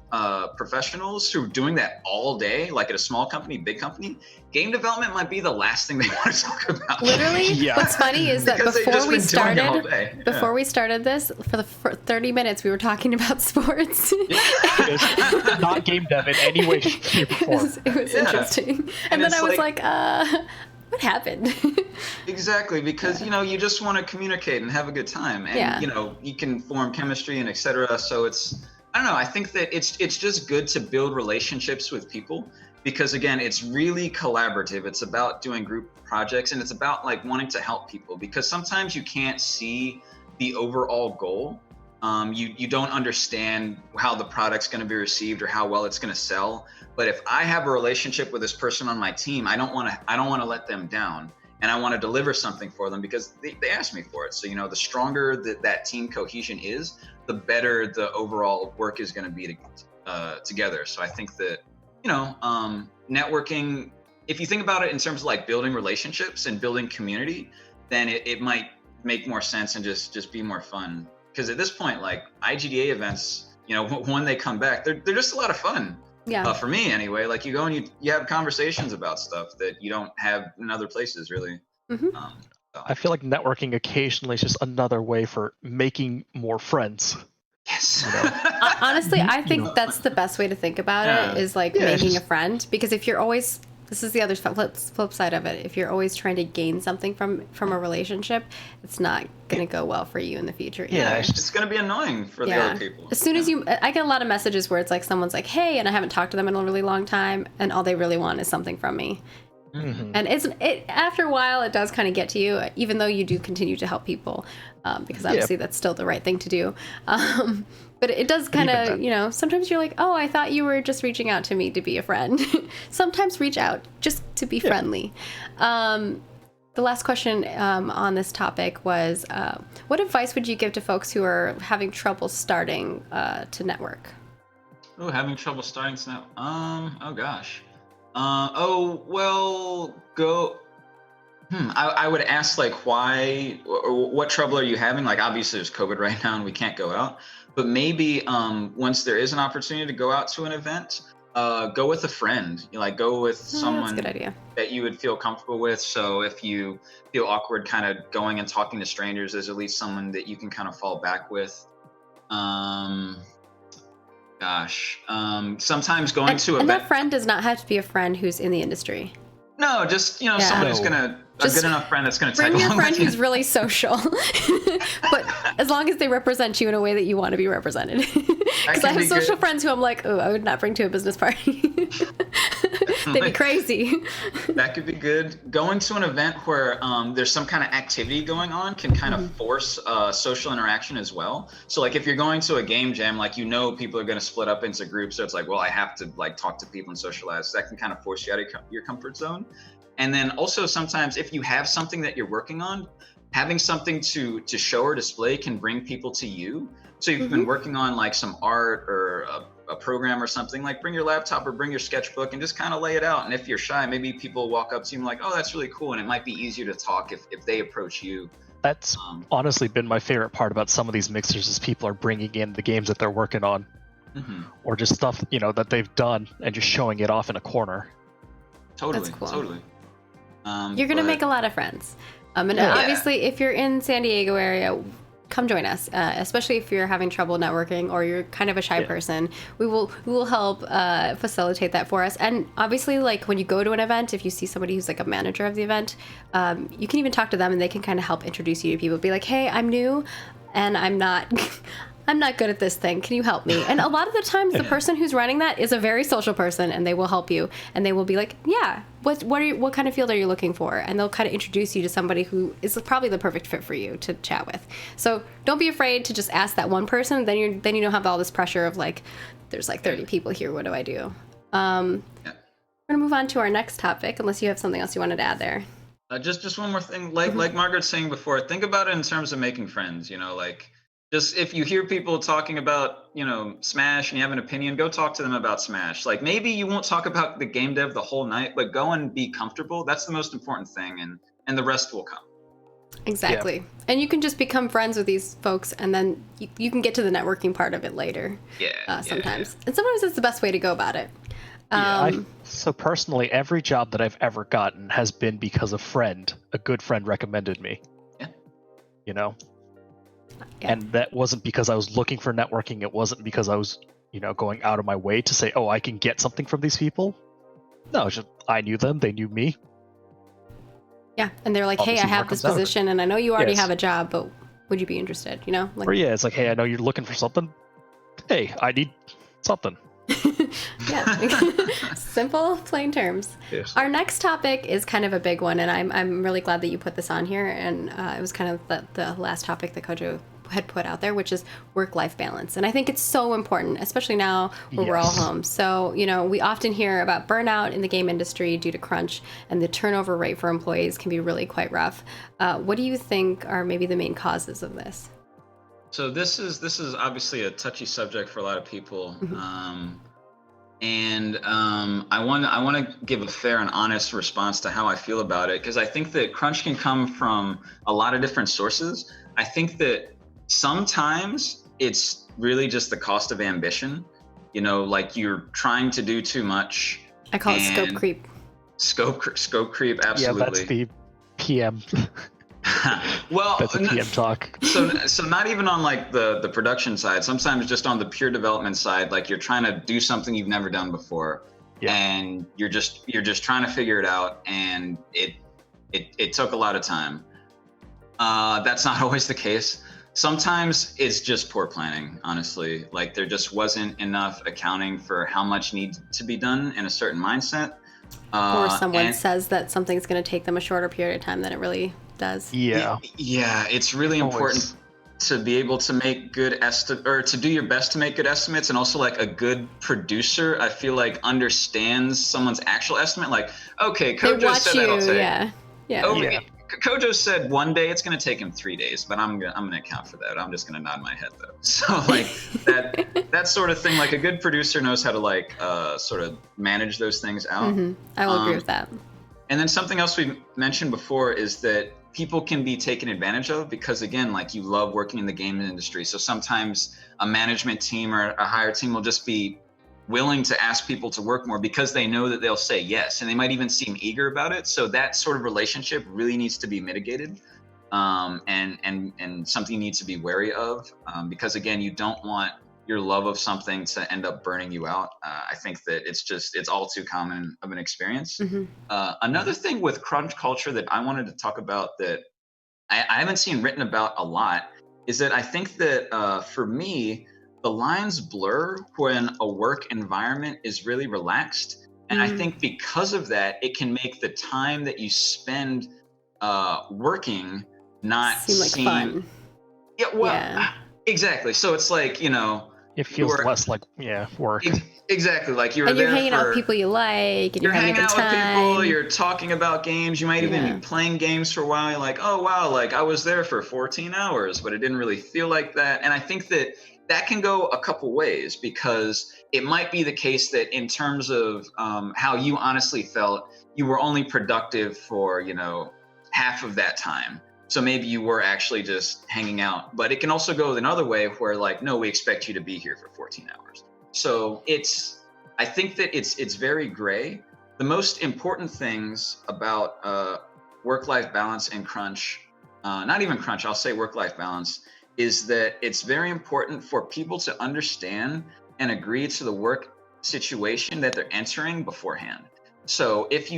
professionals who are doing that all day, like at a small company, big company, game development might be the last thing they want to talk about. Literally, Yeah. What's funny is that Because they've just been doing it all day. Yeah. before we started this, for 30 minutes, we were talking about sports. It's not game dev in any way, shape, or form. It was interesting. And then it's I was like, what happened? Exactly, because you just want to communicate and have a good time, and you can form chemistry and etc. So I don't know. I think that it's just good to build relationships with people, because again, it's really collaborative. It's about doing group projects, and it's about like wanting to help people, because sometimes you can't see the overall goal. You don't understand how the product's going to be received or how well it's going to sell. But if I have a relationship with this person on my team, I don't want to let them down, and I want to deliver something for them because they asked me for it. So the stronger that team cohesion is, the better the overall work is going to be together. So I think that networking, if you think about it in terms of like building relationships and building community, then it might make more sense and just be more fun. Because at this point, like IGDA events, when they come back, they're just a lot of fun. Yeah. For me anyway, like you go and you have conversations about stuff that you don't have in other places really. Mm-hmm. I feel like networking occasionally is just another way for making more friends. Yes. Honestly, I think that's the best way to think about it, is like making a friend. Because if you're always, this is the other flip side of it, if you're always trying to gain something from a relationship, it's not going to go well for you in the future either. Yeah, it's going to be annoying for the other people. As soon as I get a lot of messages where it's like someone's like, hey, and I haven't talked to them in a really long time, and all they really want is something from me. Mm-hmm. And after a while, it does kind of get to you, even though you do continue to help people, because obviously that's still the right thing to do. But it does kind of, sometimes you're like, oh, I thought you were just reaching out to me to be a friend. Sometimes reach out just to be friendly. The last question on this topic was, what advice would you give to folks who are having trouble starting to network? Oh, having trouble starting to network. Oh gosh. I would ask like why or what trouble are you having? Like obviously there's COVID right now and we can't go out, but maybe once there is an opportunity to go out to an event, go with a friend. Go with someone that's a good idea. That you would feel comfortable with. So if you feel awkward kind of going and talking to strangers, there's at least someone that you can kind of fall back with. Sometimes going to and that friend does not have to be a friend who's in the industry. No, just someone who's a good enough friend that's gonna tag along. Bring your friend who's really social, but as long as they represent you in a way that you want to be represented. Because I have social friends who I'm like, oh, I would not bring to a business party. They'd be crazy. That could be good. Going to an event where there's some kind of activity going on can kind of force social interaction as well. So like if you're going to a game jam, like people are going to split up into groups. So it's like, well, I have to like talk to people and socialize. So that can kind of force you out of your comfort zone. And then also sometimes if you have something that you're working on, having something to show or display can bring people to you. So you've been working on like some art or a program or something, like bring your laptop or bring your sketchbook and just kind of lay it out. And if you're shy, maybe people walk up to you and like, oh, that's really cool. And it might be easier to talk if they approach you. That's honestly been my favorite part about some of these mixers is people are bringing in the games that they're working on or just stuff, that they've done and just showing it off in a corner. Totally. That's cool. Totally. You're going to make a lot of friends. And obviously if you're in San Diego area, come join us, especially if you're having trouble networking or you're kind of a shy person. We will help facilitate that for us. And obviously, like when you go to an event, if you see somebody who's like a manager of the event, you can even talk to them and they can kind of help introduce you to people. Be like, hey, I'm new and I'm not good at this thing. Can you help me? And a lot of the times the person who's running that is a very social person and they will help you and they will be like, yeah, what kind of field are you looking for? And they'll kind of introduce you to somebody who is probably the perfect fit for you to chat with. So don't be afraid to just ask that one person. Then you don't have all this pressure of like, there's like 30 people here. What do I do? We're gonna move on to our next topic, unless you have something else you wanted to add there. Just one more thing, like Margaret's saying before, think about it in terms of making friends, just if you hear people talking about, Smash and you have an opinion, go talk to them about Smash. Like maybe you won't talk about the game dev the whole night, but go and be comfortable. That's the most important thing. and the rest will come. Exactly. Yeah. And you can just become friends with these folks, and then you can get to the networking part of it later. Sometimes. And sometimes it's the best way to go about it. So personally, every job that I've ever gotten has been because a good friend recommended me. Yeah. You know? Yeah. And that wasn't because I was looking for networking. It wasn't because I was, going out of my way to say, oh, I can get something from these people. No, just I knew them. They knew me. Yeah, and they're like, hey, I have this position, and I know you already have a job, but would you be interested, Like, or it's like, hey, I know you're looking for something. Hey, I need something. Yeah, simple, plain terms. Yes. Our next topic is kind of a big one, and I'm really glad that you put this on here, and it was kind of the last topic that Kojo had put out there, which is work-life balance. And I think it's so important, especially now where we're all home. So, we often hear about burnout in the game industry due to crunch, and the turnover rate for employees can be really quite rough. What do you think are maybe the main causes of this? So this is obviously a touchy subject for a lot of people. Mm-hmm. I want to give a fair and honest response to how I feel about it, because I think that crunch can come from a lot of different sources. I think that sometimes it's really just the cost of ambition, like you're trying to do too much. I call it scope creep. Scope creep, absolutely. Yeah, that's the PM. Well, that's a PM talk. So not even on like the production side, sometimes just on the pure development side, like you're trying to do something you've never done before, and you're just trying to figure it out, and it took a lot of time. That's not always the case. Sometimes it's just poor planning, honestly. Like there just wasn't enough accounting for how much needs to be done in a certain mindset. Or someone says that something's going to take them a shorter period of time than it really does. Yeah, it's really important to be able to make good or to do your best to make good estimates, and also like a good producer, I feel like, understands someone's actual estimate. Like, okay, Kojo said that'll take. Kojo said one day, it's going to take him 3 days, but I'm gonna account for that. I'm just gonna nod my head though. So like that sort of thing, like a good producer knows how to like sort of manage those things out. Mm-hmm. I will agree with that. And then something else we mentioned before is that people can be taken advantage of because, again, like you love working in the game industry. So sometimes a management team or a higher team will just be willing to ask people to work more because they know that they'll say yes, and they might even seem eager about it. So that sort of relationship really needs to be mitigated, and something needs to be wary of, because again, you don't want your love of something to end up burning you out. I think that it's all too common of an experience. Mm-hmm. Another thing with crunch culture that I wanted to talk about that I haven't seen written about a lot is that I think that for me, the lines blur when a work environment is really relaxed. And I think because of that, it can make the time that you spend working not seem like fun. Yeah, well, exactly. So it's like, it feels less like work. Exactly. Like you're hanging out with people you like, and you're having a good time. Hanging out with people, you're talking about games, you might even be playing games for a while. You're like, oh wow, like I was there for 14 hours, but it didn't really feel like that. And I think that can go a couple ways, because it might be the case that in terms of how you honestly felt, you were only productive for, half of that time. So maybe you were actually just hanging out, but it can also go another way where like, no, we expect you to be here for 14 hours. So I think that it's very gray. The most important things about work-life balance and crunch, not even crunch, I'll say work-life balance, is that it's very important for people to understand and agree to the work situation that they're entering beforehand. So if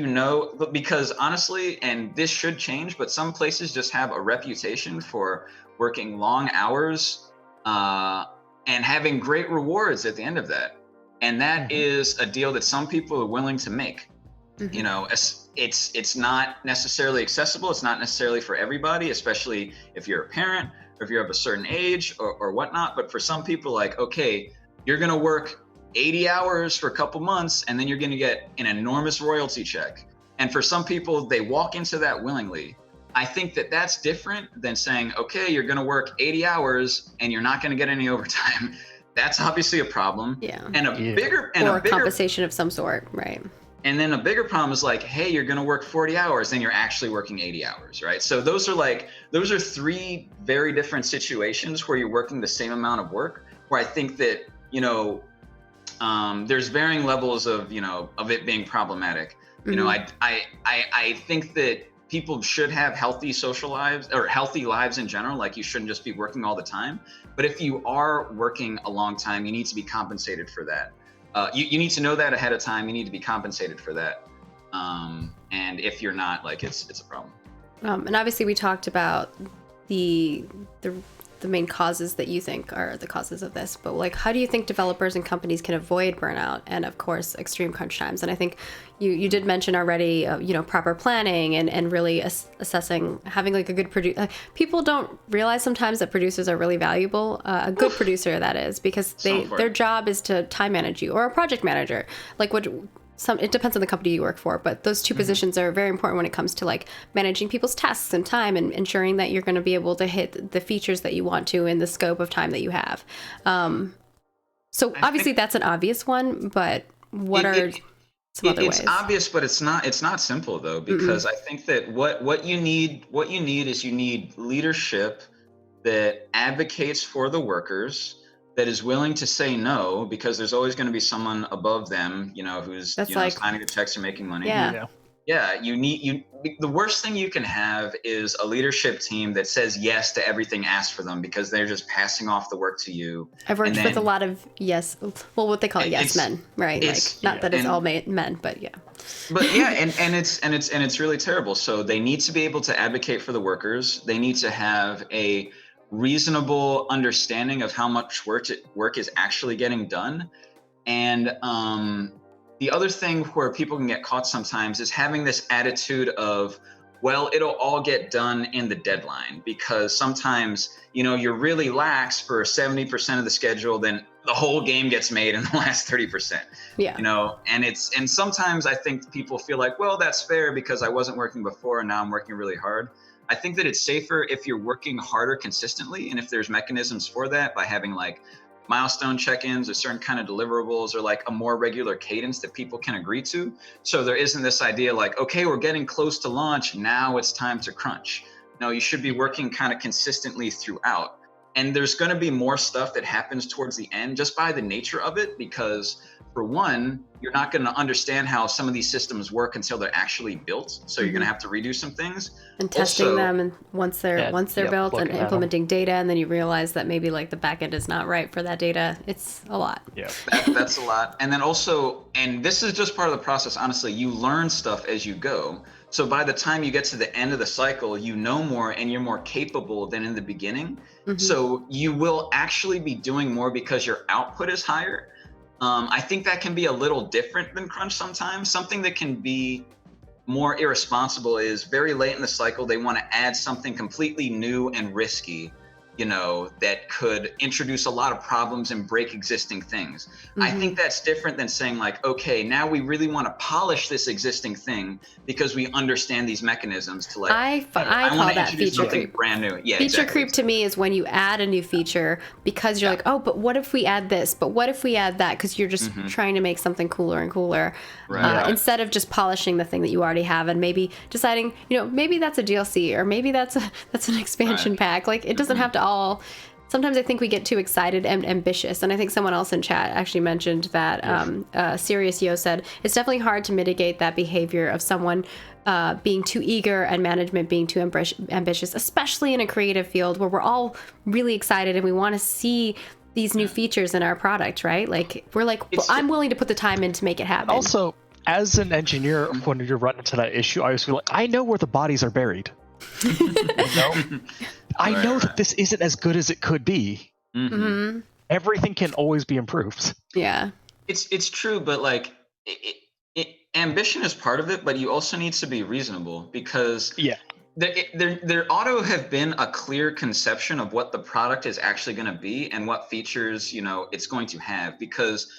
because honestly, and this should change, but some places just have a reputation for working long hours and having great rewards at the end of that. And that is a deal that some people are willing to make. It's not necessarily accessible. It's not necessarily for everybody, especially if you're a parent or if you're of a certain age or whatnot. But for some people, like, okay, you're going to work 80 hours for a couple months, and then you're going to get an enormous royalty check. And for some people, they walk into that willingly. I think that that's different than saying, okay, you're going to work 80 hours and you're not going to get any overtime. That's obviously a problem. Yeah. And a bigger compensation of some sort, right? And then a bigger problem is like, hey, you're going to work 40 hours, then you're actually working 80 hours, right? So those are three very different situations where you're working the same amount of work, where I think that, there's varying levels of, of it being problematic. I think that people should have healthy social lives, or healthy lives in general. Like, you shouldn't just be working all the time. But if you are working a long time, you need to be compensated for that. You need to know that ahead of time. You need to be compensated for that. And if you're not, like, it's a problem. And obviously we talked about the main causes that you think are the causes of this, but like, how do you think developers and companies can avoid burnout and, of course, extreme crunch times? And I think you did mention already, proper planning and really assessing, having like a good producer. People don't realize sometimes that producers are really valuable. A good producer, that is, because their job is to time manage you, or a project manager. Like, it depends on the company you work for, but those two positions are very important when it comes to like managing people's tasks and time and ensuring that you're going to be able to hit the features that you want to in the scope of time that you have. So obviously that's an obvious one, but what are some other ways? It's obvious, but it's not simple though, because I think that what you need is you need leadership that advocates for the workers, that is willing to say no, because there's always going to be someone above them, who's signing the checks or making money. Yeah. The worst thing you can have is a leadership team that says yes to everything asked for them, because they're just passing off the work to you. I've worked with a lot of what they call yes men, right? Like, not that it's all men, but yeah. But yeah, and it's really terrible. So they need to be able to advocate for the workers. They need to have a reasonable understanding of how much work is actually getting done. And the other thing where people can get caught sometimes is having this attitude of, well, it'll all get done in the deadline, because sometimes, you're really lax for 70% of the schedule, then the whole game gets made in the last 30%. Yeah. And sometimes I think people feel like, well, that's fair because I wasn't working before and now I'm working really hard. I think that it's safer if you're working harder consistently, and if there's mechanisms for that by having like milestone check-ins or certain kind of deliverables, or like a more regular cadence that people can agree to. So there isn't this idea like, okay, we're getting close to launch, now it's time to crunch. No, you should be working kind of consistently throughout. And there's going to be more stuff that happens towards the end just by the nature of it, because for one, you're not going to understand how some of these systems work until they're actually built. So you're going to have to redo some things. And testing them, and once they're built, and implementing data, and then you realize that maybe like the backend is not right for that data. It's a lot. Yeah, that's a lot. And then also, and this is just part of the process, honestly, you learn stuff as you go. So by the time you get to the end of the cycle, you know more and you're more capable than in the beginning. So you will actually be doing more because your output is higher. I think that can be a little different than crunch sometimes. Something that can be more irresponsible is very late in the cycle, they want to add something completely new and risky, that could introduce a lot of problems and break existing things. I think that's different than saying like, okay, now we really want to polish this existing thing because we understand these mechanisms to like, I call that feature creep. Brand new. Yeah, feature creep to me is when you add a new feature because you're like, oh, but what if we add this? But what if we add that? Because you're just trying to make something cooler and cooler, instead of just polishing the thing that you already have and maybe deciding, maybe that's a DLC, or maybe that's an expansion pack. Like, it doesn't have to all. Sometimes I think we get too excited and ambitious, and I think someone else in chat actually mentioned that Serious Yo said it's definitely hard to mitigate that behavior of someone being too eager and management being too ambitious, especially in a creative field where we're all really excited and we want to see these new features in our product, right? Like, we're like, well, I'm willing to put the time in to make it happen. Also, as an engineer, when you're running into that issue, I always feel like I know where the bodies are buried. I know that this isn't as good as it could be. Everything can always be improved. Yeah, it's true, but like ambition is part of it, but you also need to be reasonable, because there ought to have been a clear conception of what the product is actually going to be and what features it's going to have, because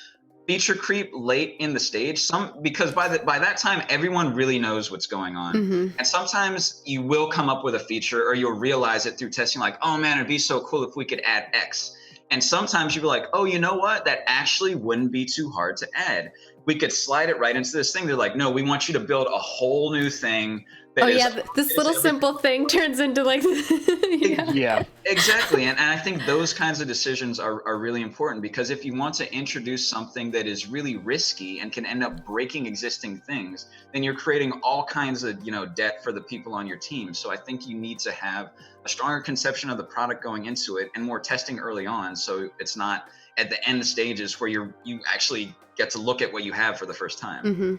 feature creep late in the stage, because by that time everyone really knows what's going on, and sometimes you will come up with a feature, or you'll realize it through testing, like, oh man, it'd be so cool if we could add X, And sometimes you'd be like, oh, you know what? That actually wouldn't be too hard to add. We could slide it right into this thing. They're like, no, we want you to build a whole new thing. This little simple thing turns into like, yeah. Exactly. And I think those kinds of decisions are really important, because if you want to introduce something that is really risky and can end up breaking existing things, then you're creating all kinds of, debt for the people on your team. So I think you need to have a stronger conception of the product going into it and more testing early on. So it's not at the end stages where you actually get to look at what you have for the first time. Mm-hmm.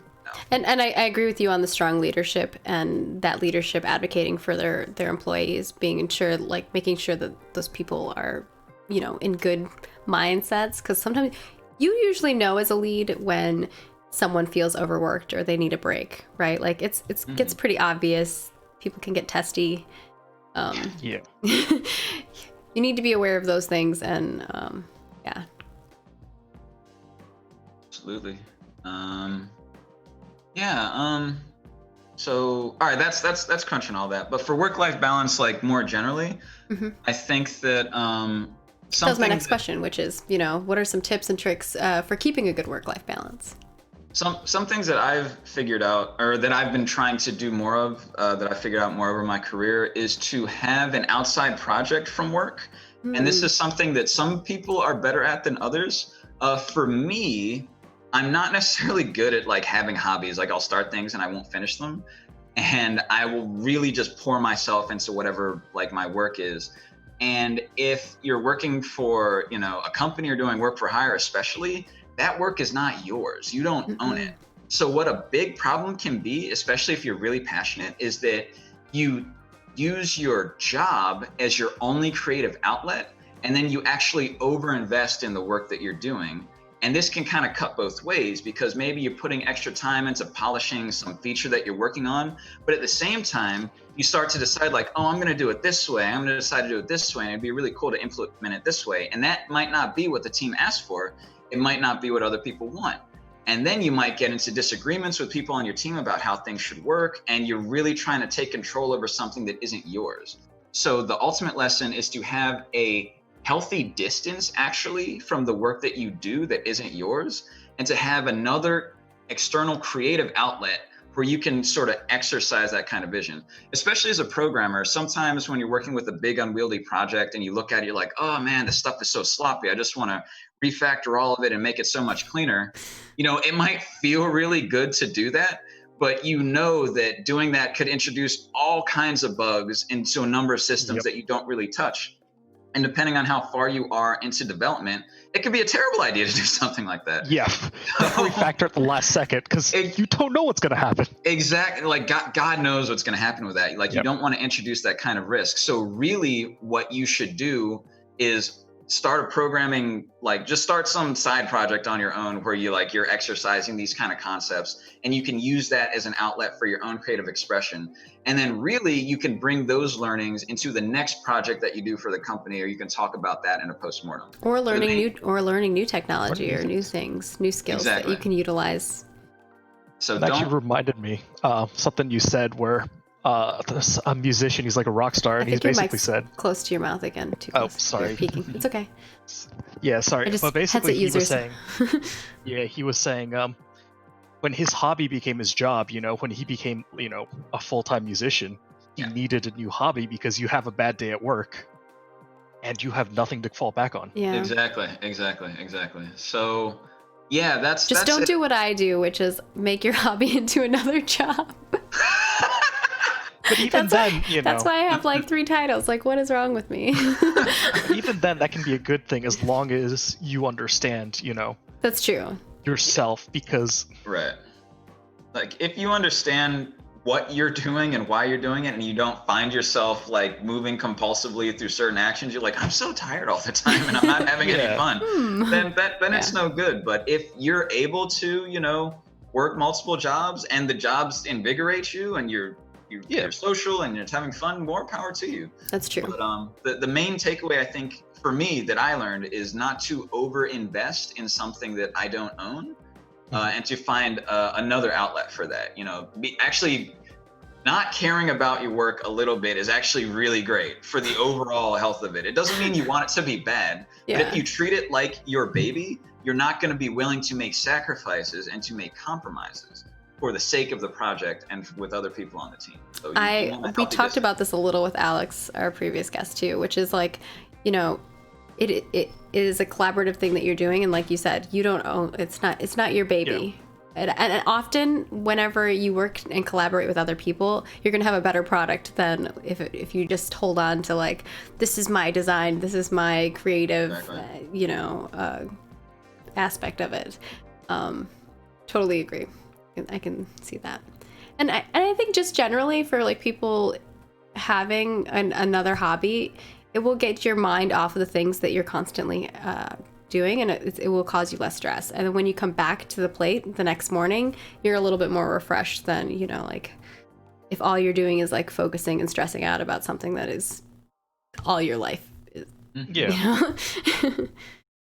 And I agree with you on the strong leadership, and that leadership advocating for their employees, making sure that those people are, in good mindsets. Because sometimes you usually know as a lead when someone feels overworked or they need a break, right? Like it gets pretty obvious. People can get testy. Yeah. You need to be aware of those things, and yeah. Absolutely. So all right, that's crunching all that. But for work-life balance, like more generally, I think that that was my next question, which is, what are some tips and tricks for keeping a good work-life balance? Some things that I've figured out, or that I've been trying to do more of, that I figured out more over my career, is to have an outside project from work. And this is something that some people are better at than others. For me, I'm not necessarily good at like having hobbies. Like I'll start things and I won't finish them. And I will really just pour myself into whatever like my work is. And if you're working for, a company or doing work for hire, especially, that work is not yours. You don't own it. So what a big problem can be, especially if you're really passionate, is that you use your job as your only creative outlet, and then you actually overinvest in the work that you're doing. And this can kind of cut both ways, because maybe you're putting extra time into polishing some feature that you're working on, but at the same time, you start to decide like, oh, I'm going to do it this way. I'm going to decide to do it this way. And it'd be really cool to implement it this way. And that might not be what the team asked for. It might not be what other people want. And then you might get into disagreements with people on your team about how things should work. And you're really trying to take control over something that isn't yours. So the ultimate lesson is to have a healthy distance actually from the work that you do that isn't yours, and to have another external creative outlet where you can sort of exercise that kind of vision. Especially as a programmer, sometimes when you're working with a big unwieldy project and you look at it, you're like, oh man, this stuff is so sloppy. I just want to refactor all of it and make it so much cleaner. It might feel really good to do that, but that doing that could introduce all kinds of bugs into a number of systems that you don't really touch. And depending on how far you are into development, it could be a terrible idea to do something like that. Yeah, refactor at the last second, because you don't know what's going to happen. Exactly. Like God knows what's going to happen with that. Like you don't want to introduce that kind of risk. So really what you should do is start a programming, like just start some side project on your own where you're exercising these kind of concepts, and you can use that as an outlet for your own creative expression. And then really you can bring those learnings into the next project that you do for the company, or you can talk about that in a postmortem. Or learning new technology or new things, new skills that you can utilize. So it actually reminded me something you said where a musician, he's like a rock star, and he's basically said close to your mouth again. Too close. Oh, sorry. Peeking. It's okay. Yeah, sorry. But basically he was saying, when his hobby became his job, when he became, a full-time musician, he needed a new hobby, because you have a bad day at work and you have nothing to fall back on. Yeah. Exactly. So that's don't do what I do, which is make your hobby into another job. But even that's why I have like 3 titles. Like, what is wrong with me? Even then, that can be a good thing as long as you understand, That's true. yourself, because right. Like if you understand what you're doing and why you're doing it, and you don't find yourself like moving compulsively through certain actions, you're like, I'm so tired all the time and I'm not having any fun. Then it's no good. But if you're able to, work multiple jobs and the jobs invigorate you and you're social and you're having fun, more power to you. That's true. But the main takeaway I think for me that I learned is not to over-invest in something that I don't own, and to find another outlet for that. not caring about your work a little bit is actually really great for the overall health of it. It doesn't mean you want it to be bad, but if you treat it like your baby, you're not going to be willing to make sacrifices and to make compromises for the sake of the project and with other people on the team. So we talked about this a little with Alex, our previous guest too, which is like, you know, it is a collaborative thing that you're doing, and like you said, you don't own, it's not your baby. Yeah. And often, whenever you work and collaborate with other people, you're gonna have a better product than if you just hold on to like, this is my design, this is my creative, aspect of it. Totally agree. I can see that, and I think just generally for like people having another hobby, it will get your mind off of the things that you're constantly doing, and it will cause you less stress. And then when you come back to the plate the next morning, you're a little bit more refreshed than, you know, like if all you're doing is like focusing and stressing out about something that is all your life is. Yeah. You know?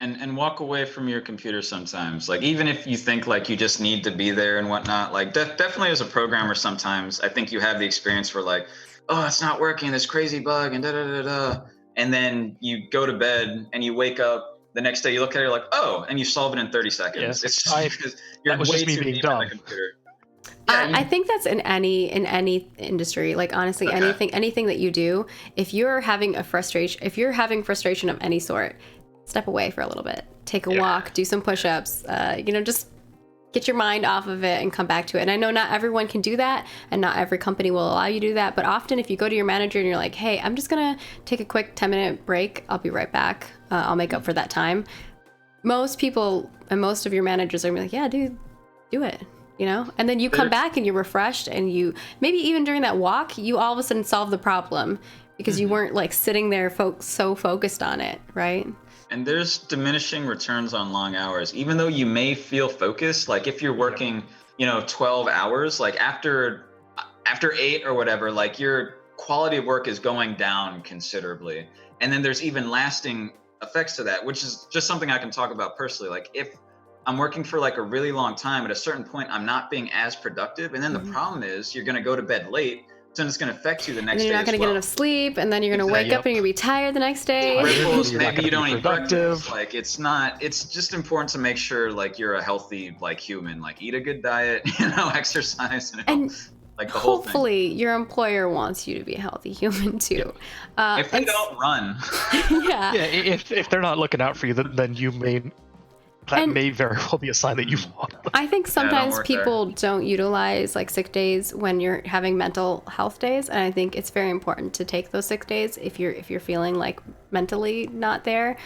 And walk away from your computer sometimes. Like, even if you think like you just need to be there and whatnot, like definitely as a programmer, sometimes I think you have the experience where like, oh, it's not working, this crazy bug, and and then you go to bed and you wake up the next day, you look at it, you're like, oh, and you solve it in 30 seconds. Yes, it's just because you're way too me being deep dumb. in the computer. I think that's in any industry. Like, honestly, anything that you do, if you're having frustration of any sort, step away for a little bit, take a walk, do some push-ups, just get your mind off of it and come back to it. And I know not everyone can do that, and not every company will allow you to do that, but often if you go to your manager and you're like, hey, I'm just gonna take a quick 10-minute break, I'll be right back, I'll make up for that time, most people and most of your managers are gonna be like, yeah, dude, do it, you know? And then you come back and you're refreshed, and you maybe even during that walk, you all of a sudden solve the problem because you weren't like sitting there so focused on it, right? And there's diminishing returns on long hours. Even though you may feel focused, like if you're working, 12 hours, like after 8 or whatever, like your quality of work is going down considerably. And then there's even lasting effects to that, which is just something I can talk about personally. Like if I'm working for like a really long time, at a certain point, I'm not being as productive. And then the problem is you're going to go to bed late. So it's going to affect you the next day. And you're not going to get enough sleep, and then you're going to wake up and you're going to be tired the next day. Maybe you don't eat breakfast. Like it's just important to make sure like you're a healthy like human, like eat a good diet, exercise, and like the whole thing. Hopefully your employer wants you to be a healthy human too. If they don't run. Yeah. If they're not looking out for you, then you may very well be a sign that you want them. I think sometimes people don't utilize like sick days when you're having mental health days, and I think it's very important to take those sick days if you're feeling like mentally not there.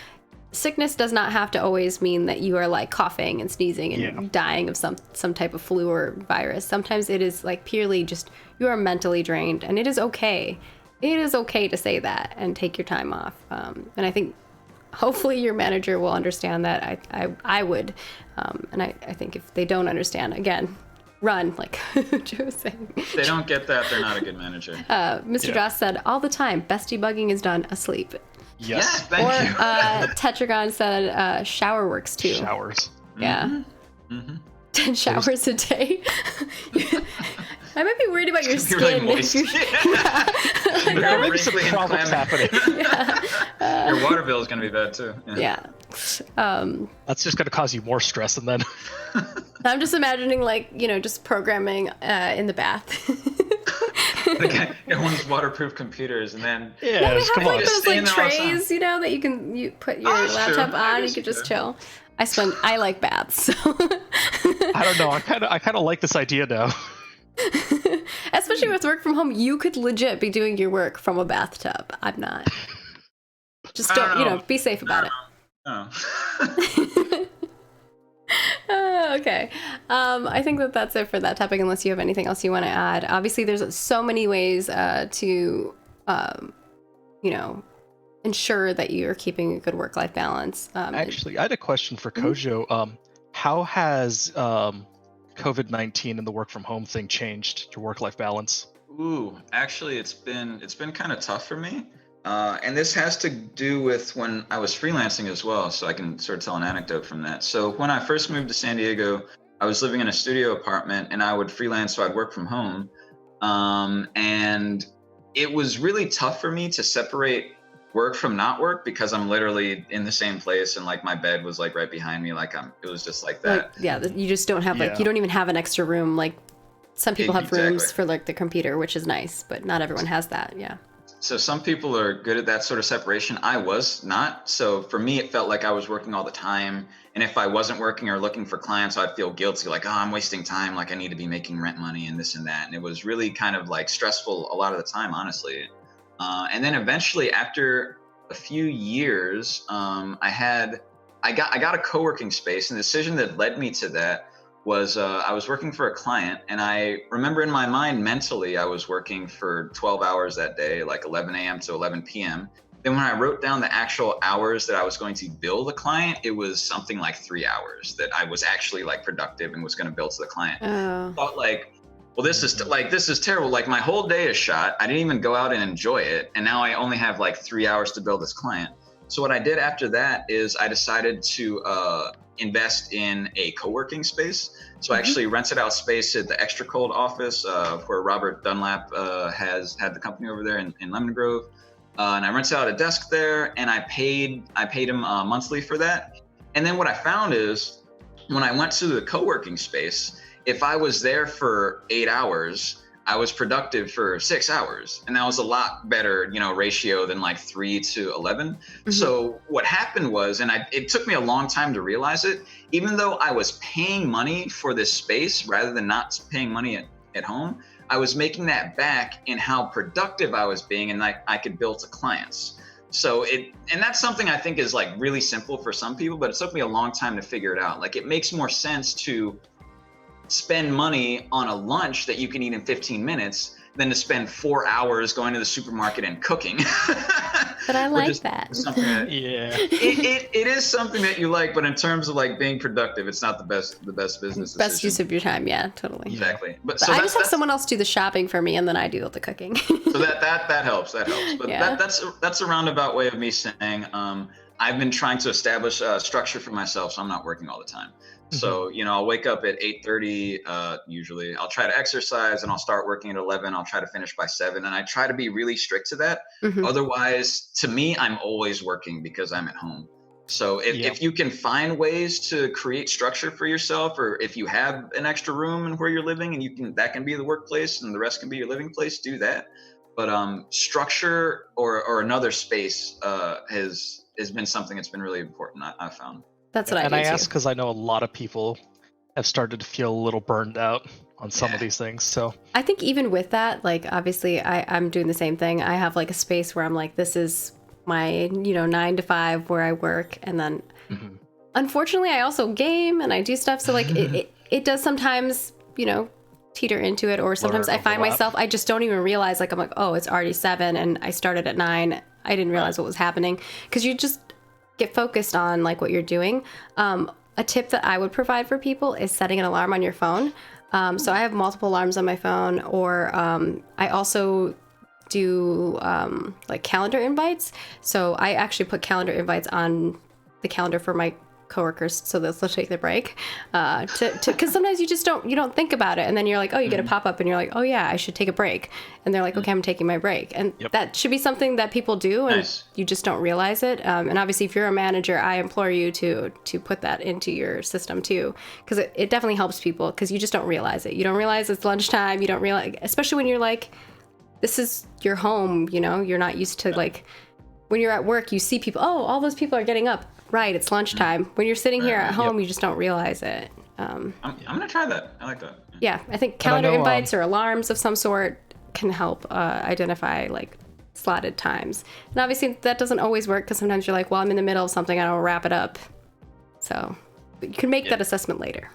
Sickness does not have to always mean that you are like coughing and sneezing and dying of some type of flu or virus. Sometimes it is like purely just you are mentally drained, and it is okay. It is okay to say that and take your time off. And I think hopefully your manager will understand that. I would. And I think if they don't understand, again, run, like Joe was saying. If they don't get that, they're not a good manager. Mr. Joss said, all the time, best debugging is done asleep. Yes. Thank you. Tetragon said, shower works too. Showers. Yeah. 10 showers a day. I might be worried about your skin. Really moist. There may be some problems happening. Your water bill is going to be bad too. Yeah. That's just going to cause you more stress, and then. I'm just imagining, like, just programming in the bath. Everyone's waterproof computers, and then they have like those like trays, that you put your laptop on. You could just chill. I like baths. So. I don't know. I kind of like this idea now. Especially with work from home, you could legit be doing your work from a bathtub. I'm not. Just don't, be safe about it. Okay. I think that's it for that topic, unless you have anything else you want to add. Obviously, there's so many ways to, ensure that you're keeping a good work-life balance. Actually, I had a question for Kojo. How has COVID-19 and the work from home thing changed your work-life balance? Ooh, actually, it's been kind of tough for me. And this has to do with when I was freelancing as well, so I can sort of tell an anecdote from that. So when I first moved to San Diego, I was living in a studio apartment, and I would freelance, so I'd work from home. And it was really tough for me to separate work from not work because I'm literally in the same place and like my bed was like right behind me. Like it was just like that. You just don't have like, you don't even have an extra room. Like some people have rooms for like the computer, which is nice, but not everyone has that. Yeah. So some people are good at that sort of separation. I was not. So for me, it felt like I was working all the time. And if I wasn't working or looking for clients, I'd feel guilty, like, oh, I'm wasting time. Like I need to be making rent money and this and that. And it was really kind of like stressful a lot of the time, honestly. And then eventually after a few years, I got a co-working space, and the decision that led me to that was I was working for a client, and I remember in my mind mentally I was working for 12 hours that day, like 11 a.m. to 11 p.m. Then when I wrote down the actual hours that I was going to bill the client, it was something like 3 hours that I was actually like productive and was going to bill to the client. I thought like, well, this is terrible. Like my whole day is shot. I didn't even go out and enjoy it. And now I only have like 3 hours to bill this client. So what I did after that is I decided to invest in a co-working space. So I actually rented out space at the Extra Cold office where Robert Dunlap has had the company over there in Lemon Grove. And I rented out a desk there, and I paid him monthly for that. And then what I found is when I went to the co-working space, if I was there for 8 hours, I was productive for 6 hours. And that was a lot better, ratio than like 3 to 11. Mm-hmm. So what happened was, and it took me a long time to realize it, even though I was paying money for this space rather than not paying money at home, I was making that back in how productive I was being, and I could bill to clients. So and that's something I think is like really simple for some people, but it took me a long time to figure it out. Like it makes more sense to spend money on a lunch that you can eat in 15 minutes than to spend 4 hours going to the supermarket and cooking. But I like that. Yeah. It is something that you like, but in terms of like being productive, it's not the best business best decision. use of your time. Yeah, totally. Exactly. But so I just have someone else do the shopping for me, and then I do all the cooking. So that helps. But yeah. that's a roundabout way of me saying I've been trying to establish a structure for myself, so I'm not working all the time. So, I'll wake up at 8:30, usually. I'll try to exercise and I'll start working at 11. I'll try to finish by 7. And I try to be really strict to that. Mm-hmm. Otherwise, to me, I'm always working because I'm at home. So if you can find ways to create structure for yourself, or if you have an extra room in where you're living and that can be the workplace and the rest can be your living place, do that. But structure or another space has been something that's been really important, I've found. That's what I do. And I ask because I know a lot of people have started to feel a little burned out on some of these things. So I think even with that, like obviously I'm doing the same thing. I have like a space where I'm like, this is my 9 to 5 where I work, and then unfortunately I also game and I do stuff. So like it does sometimes teeter into it, or sometimes I find myself, I just don't even realize, like I'm like, oh, it's already 7 and I started at 9. I didn't realize what was happening, because you just get focused on like what you're doing. A tip that I would provide for people is setting an alarm on your phone. So I have multiple alarms on my phone, or I also do like calendar invites. So I actually put calendar invites on the calendar for my coworkers so they'll take their break, because sometimes you just don't think about it, and then you're like, oh, you get a pop-up and you're like, oh yeah, I should take a break, and they're like, okay, I'm taking my break. And that should be something that people do, and you just don't realize it. And obviously if you're a manager, I implore you to put that into your system too, because it definitely helps people, because you just don't realize it. You don't realize it's lunchtime. You don't realize, especially when you're like, this is your home, you're not used to like, when you're at work, you see people, oh, all those people are getting up. Right, it's lunchtime. When you're sitting here at home, you just don't realize it. I'm gonna try that. I like that. Yeah, I think calendar invites or alarms of some sort can help identify like slotted times. And obviously that doesn't always work, because sometimes you're like, well, I'm in the middle of something, I don't wrap it up. So but you can make that assessment later.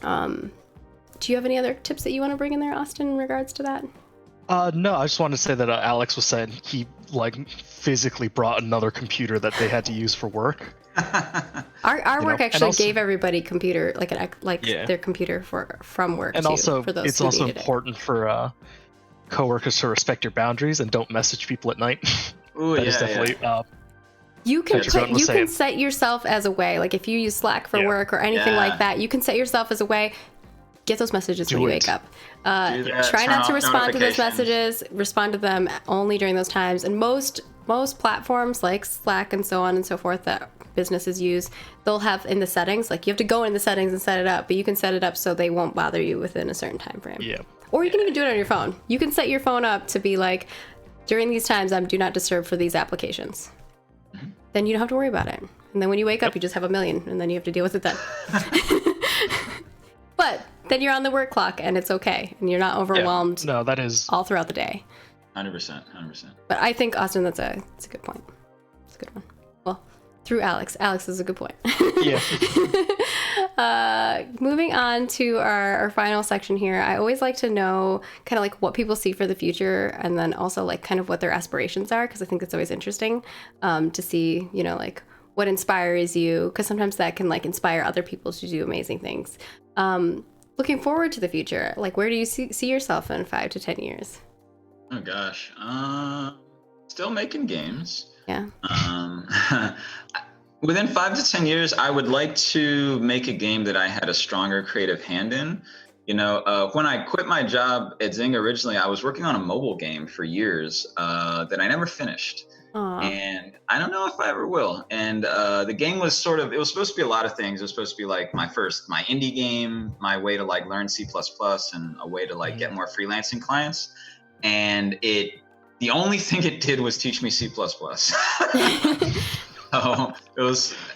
Mm-hmm. Do you have any other tips that you want to bring in there, Austin, in regards to that? No, I just wanted to say that Alex was saying he like physically brought another computer that they had to use for work. Our work actually gave everybody computer, their computer from work. And too, also, for those it's also important for coworkers to respect your boundaries and don't message people at night. Ooh, that is definitely. You can set yourself as a way, like if you use Slack for work or anything like that, you can set yourself as a way. get those messages when you wake up. that, try not to respond to those notifications. messages. Respond to them only during those times. And most platforms like Slack and so on and so forth that businesses use, they'll have in the settings, like you have to go in the settings and set it up, but you can set it up so they won't bother you within a certain time frame. Yeah. Or you can even do it on your phone. You can set your phone up to be like, during these times, I'm do not disturb for these applications. Then you don't have to worry about it. And then when you wake up, you just have a million, and then you have to deal with it then. But then you're on the work clock, and it's okay, and you're not overwhelmed. No, that is all throughout the day. 100%. But I think, Austin, that's a good point. It's a good one. Well, through Alex. Alex is a good point. Yeah. Moving on to our final section here, I always like to know kind of like what people see for the future, and then also like kind of what their aspirations are, because I think it's always interesting to see, you know, like what inspires you, because sometimes that can like inspire other people to do amazing things. Looking forward to the future, like where do you see yourself in 5 to 10 years? Oh gosh, still making games. Yeah. Within 5 to 10 years, I would like to make a game that I had a stronger creative hand in. You know, when I quit my job at Zynga originally, I was working on a mobile game for years that I never finished. Aww. And I don't know if I ever will. And the game was it was supposed to be a lot of things. It was supposed to be like my indie game, my way to like learn C++, and a way to like get more freelancing clients. And the only thing it did was teach me C++.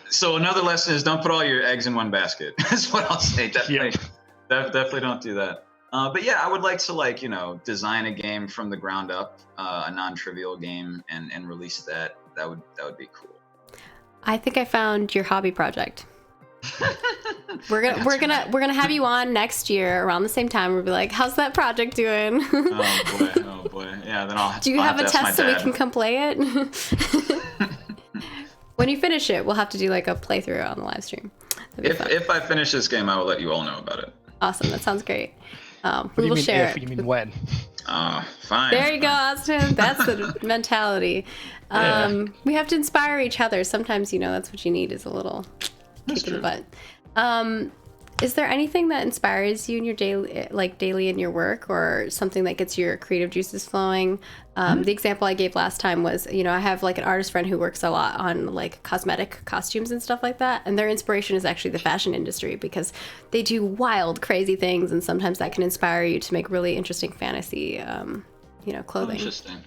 So another lesson is don't put all your eggs in one basket. That's what I'll say. Definitely don't do that. But yeah, I would like to like, you know, design a game from the ground up, a non-trivial game, and release that. That would be cool. I think I found your hobby project. We're gonna have you on next year around the same time. We'll be like, how's that project doing? Oh boy. Yeah, then I'll. Do you I'll have a test so we can come play it? When you finish it, we'll have to do like a playthrough on the live stream. If I finish this game, I will let you all know about it. Awesome, that sounds great. We will share it. You mean when? Fine. There you go, Austin. That's the mentality. We have to inspire each other. Sometimes, you know, that's what you need is a little kick in the butt. Is there anything that inspires you in your daily in your work, or something that gets your creative juices flowing? The example I gave last time was, you know, I have like an artist friend who works a lot on like cosmetic costumes and stuff like that, and their inspiration is actually the fashion industry, because they do wild, crazy things, and sometimes that can inspire you to make really interesting fantasy, you know, clothing. Interesting.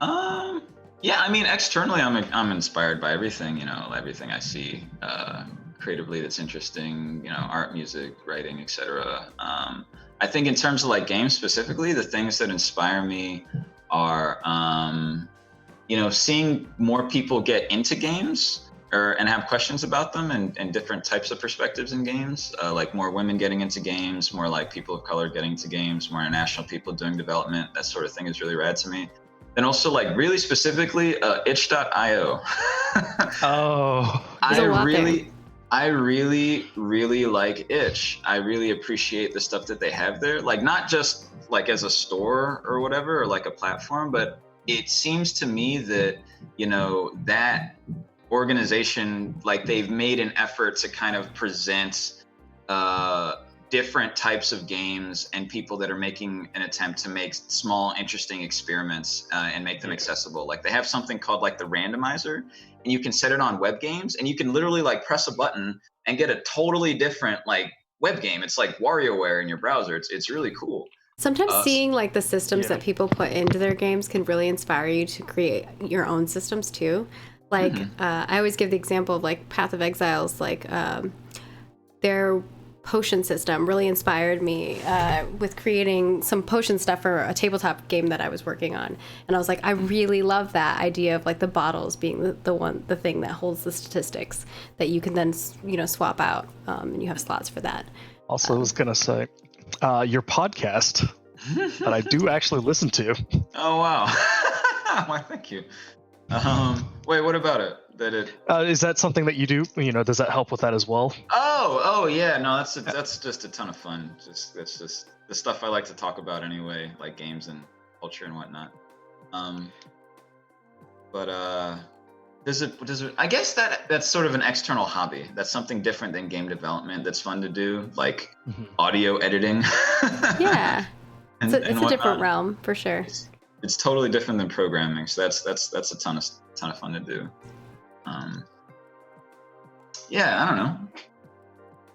Yeah, I mean, externally, I'm inspired by everything. You know, everything I see. Creatively that's interesting, you know, art, music, writing, etc. I think in terms of like games specifically, the things that inspire me are you know, seeing more people get into games and have questions about them, and different types of perspectives in games, like more women getting into games, more like people of color getting into games, more international people doing development. That sort of thing is really rad to me. And also like really specifically itch.io. I really like Itch. I really appreciate the stuff that they have there. Like not just like as a store or whatever, or like a platform, but it seems to me that, you know, that organization, like they've made an effort to kind of present different types of games and people that are making an attempt to make small, interesting experiments and make them accessible. Like they have something called like the randomizer, and you can set it on web games, and you can literally like press a button and get a totally different like web game. It's like WarioWare in your browser. It's really cool. Sometimes seeing like the systems that people put into their games can really inspire you to create your own systems too. Like I always give the example of like Path of Exiles, like their potion system really inspired me with creating some potion stuff for a tabletop game that I was working on. And I was like, I really love that idea of like the bottles being the thing that holds the statistics that you can then, you know, swap out, and you have slots for that. Also, I was gonna say, your podcast that I do actually listen to. Oh wow! Why, thank you. Wait, what about it? Is that something that you do? You know, does that help with that as well? Oh yeah. No, that's just a ton of fun. That's just the stuff I like to talk about anyway, like games and culture and whatnot. But I guess that's sort of an external hobby. That's something different than game development. That's fun to do, like audio editing. Yeah. It's a different realm for sure. It's totally different than programming. So that's a ton of fun to do. Yeah, I don't know.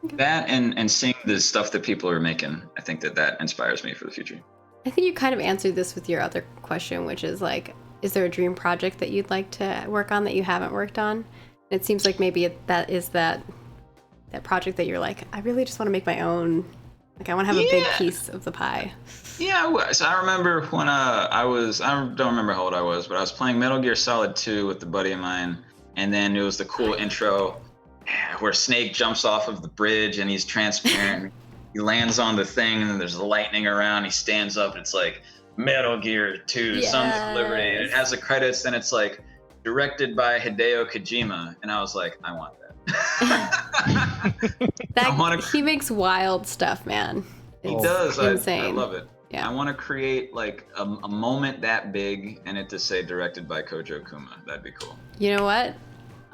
Okay. That and seeing the stuff that people are making, I think that inspires me for the future. I think you kind of answered this with your other question, which is like, is there a dream project that you'd like to work on that you haven't worked on? It seems like maybe that is that project that you're like, I really just want to make my own. Like, I want to have a big piece of the pie. Yeah, so I remember when I don't remember how old I was, but I was playing Metal Gear Solid 2 with a buddy of mine, and then it was the cool intro where Snake jumps off of the bridge and he's transparent. He lands on the thing and then there's lightning around. He stands up and it's like Metal Gear 2, Sons of Liberty. And it has the credits and it's like directed by Hideo Kojima. And I was like, I want that. He makes wild stuff, man. He does. Insane. I love it. Yeah. I want to create like a moment that big and it to say directed by Kojo Kumah. That'd be cool. You know what?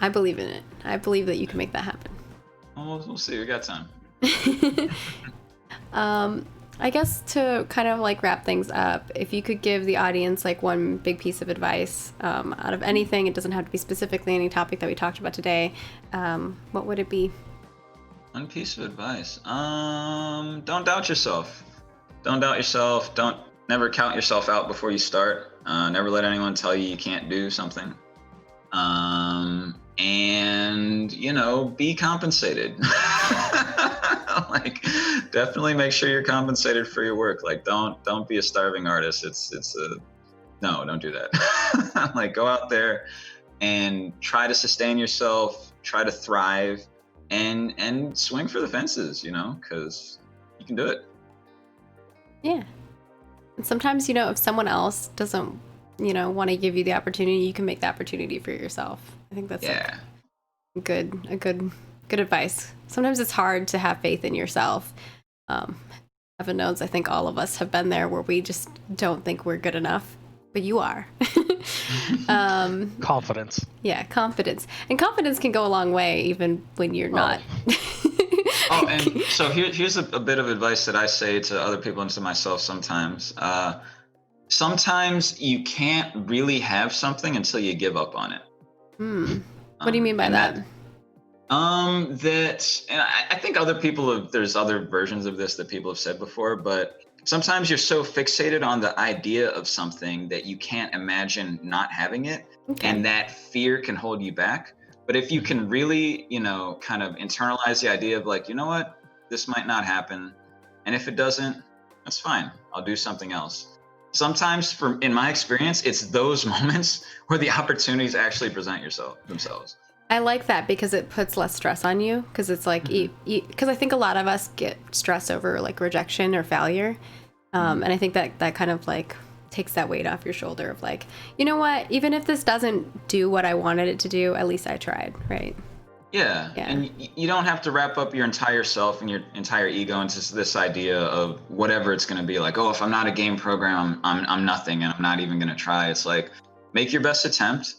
I believe in it. I believe that you can make that happen. Well, we'll see. We got time. I guess to kind of like wrap things up, if you could give the audience like one big piece of advice out of anything, it doesn't have to be specifically any topic that we talked about today, what would it be? One piece of advice. Don't doubt yourself. Don't doubt yourself. Never count yourself out before you start. Never let anyone tell you can't do something. And be compensated. Like, definitely make sure you're compensated for your work. Like, don't be a starving artist. No, don't do that. Like, go out there and try to sustain yourself, try to thrive, and swing for the fences, because you can do it. Yeah. And sometimes, if someone else doesn't want to give you the opportunity, you can make the opportunity for yourself. I think that's like good advice. Sometimes it's hard to have faith in yourself. Heaven knows, I think all of us have been there where we just don't think we're good enough, but you are. Confidence. Yeah, confidence. And confidence can go a long way even when you're not. And so here's a bit of advice that I say to other people and to myself sometimes. Sometimes you can't really have something until you give up on it. What do you mean by that? And I think there's other versions of this that people have said before, but sometimes you're so fixated on the idea of something that you can't imagine not having it. Okay. And that fear can hold you back. But if you can really, kind of internalize the idea of like, you know what, this might not happen. And if it doesn't, that's fine. I'll do something else. Sometimes, in my experience, it's those moments where the opportunities actually present themselves. I like that because it puts less stress on you. Because it's like, because I think a lot of us get stressed over like rejection or failure, and I think that kind of like takes that weight off your shoulder of like, you know what? Even if this doesn't do what I wanted it to do, at least I tried, right? Yeah. And you don't have to wrap up your entire self and your entire ego into this idea of whatever it's going to be like, oh, if I'm not a game program, I'm nothing and I'm not even going to try. It's like, make your best attempt,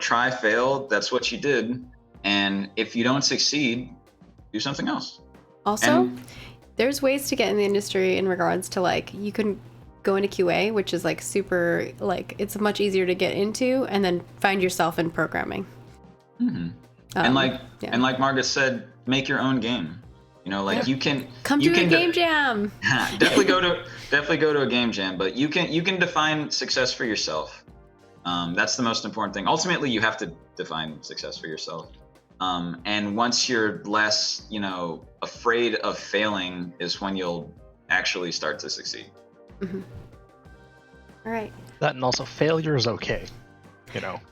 try, fail. That's what you did. And if you don't succeed, do something else. Also, there's ways to get in the industry in regards to like, you can go into QA, which is like super, like it's much easier to get into and then find yourself in programming. Mm-hmm. And like Margaret said, make your own game. You can come to a game jam. Definitely go to a game jam. But you can define success for yourself. That's the most important thing. Ultimately, you have to define success for yourself. And once you're less, afraid of failing, is when you'll actually start to succeed. Mm-hmm. All right. That and also failure is okay.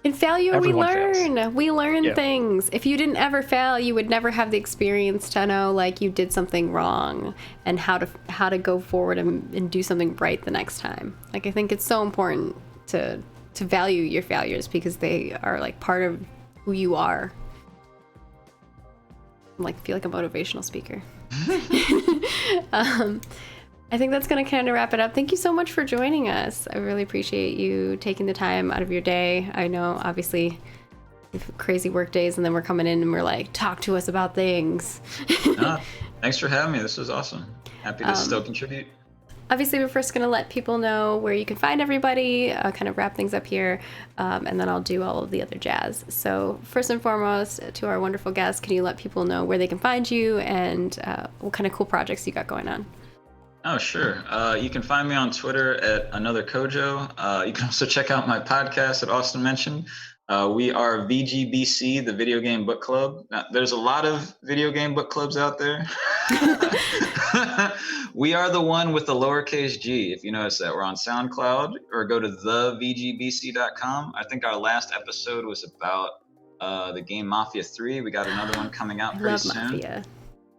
In failure, we learn. Fails. We learn things. If you didn't ever fail, you would never have the experience to know like you did something wrong and how to go forward and do something right the next time. Like I think it's so important to value your failures because they are like part of who you are. I feel like a motivational speaker. I think that's going to kind of wrap it up. Thank you so much for joining us. I really appreciate you taking the time out of your day. I know, obviously, crazy work days, and then we're coming in and we're like, talk to us about things. Thanks for having me. This was awesome. Happy to still contribute. Obviously, we're first going to let people know where you can find everybody, kind of wrap things up here, and then I'll do all of the other jazz. So first and foremost, to our wonderful guests, can you let people know where they can find you and what kind of cool projects you got going on? Oh, sure. You can find me on Twitter at Another Kojo. You can also check out my podcast that Austin mentioned. We are VGBC, the Video Game Book Club. Now, there's a lot of video game book clubs out there. We are the one with the lowercase g, if you notice that. We're on SoundCloud, or go to thevgbc.com. I think our last episode was about the game Mafia 3. We got another one coming out pretty soon. Mafia.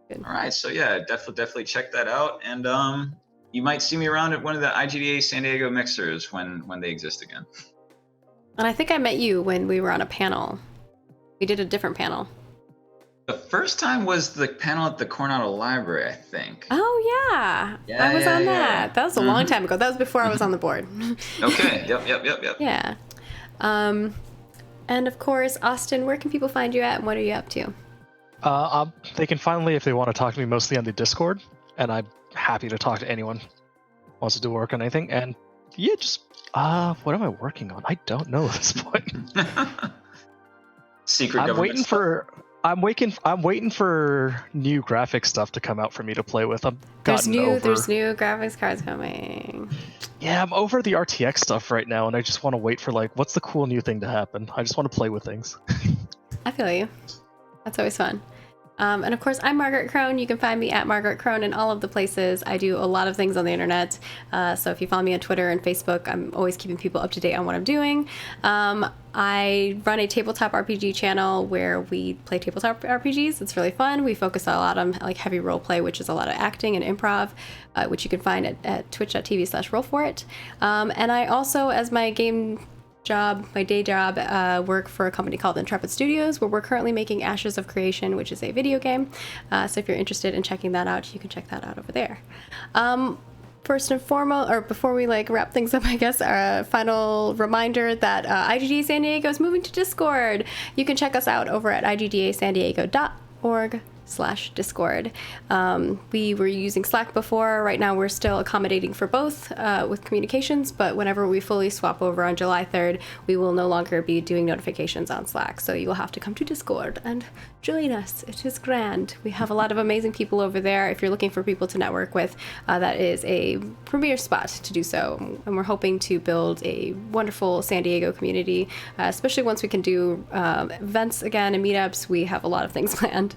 Good. All right, so yeah, definitely check that out. And you might see me around at one of the IGDA San Diego mixers when they exist again. And I think I met you when we were on a panel. We did a different panel. The first time was the panel at the Coronado Library, I think. Oh, yeah. I was on that. That was a long time ago. That was before I was on the board. Okay. Yep. Yeah. And of course, Austin, where can people find you at and what are you up to? They can finally, if they want to talk to me, mostly on the Discord. And I'm happy to talk to anyone who wants to do work on anything. And yeah, just, what am I working on? I don't know at this point. Secret government stuff. I'm waiting for new graphic stuff to come out for me to play with. There's new graphics cards coming. Yeah, I'm over the RTX stuff right now, and I just want to wait for what's the cool new thing to happen. I just want to play with things. I feel you. That's always fun. And of course, I'm Margaret Crone. You can find me at Margaret Crone in all of the places. I do a lot of things on the internet. So if you follow me on Twitter and Facebook, I'm always keeping people up to date on what I'm doing. I run a tabletop RPG channel where we play tabletop RPGs. It's really fun. We focus a lot on heavy role play, which is a lot of acting and improv, which you can find at twitch.tv/rollforit. And I also, as my day job, work for a company called Intrepid Studios, where we're currently making Ashes of Creation, which is a video game. So if you're interested in checking that out, you can check that out over there. First and foremost, or before we wrap things up, I guess, our final reminder that IGDA San Diego is moving to Discord. You can check us out over at igdasandiego.org/Discord. We were using Slack before. Right now we're still accommodating for both with communications, but whenever we fully swap over on July 3rd, we will no longer be doing notifications on Slack. So you will have to come to Discord and join us. It is grand. We have a lot of amazing people over there. If you're looking for people to network with, that is a premier spot to do so. And we're hoping to build a wonderful San Diego community, especially once we can do events again and meetups. We have a lot of things planned.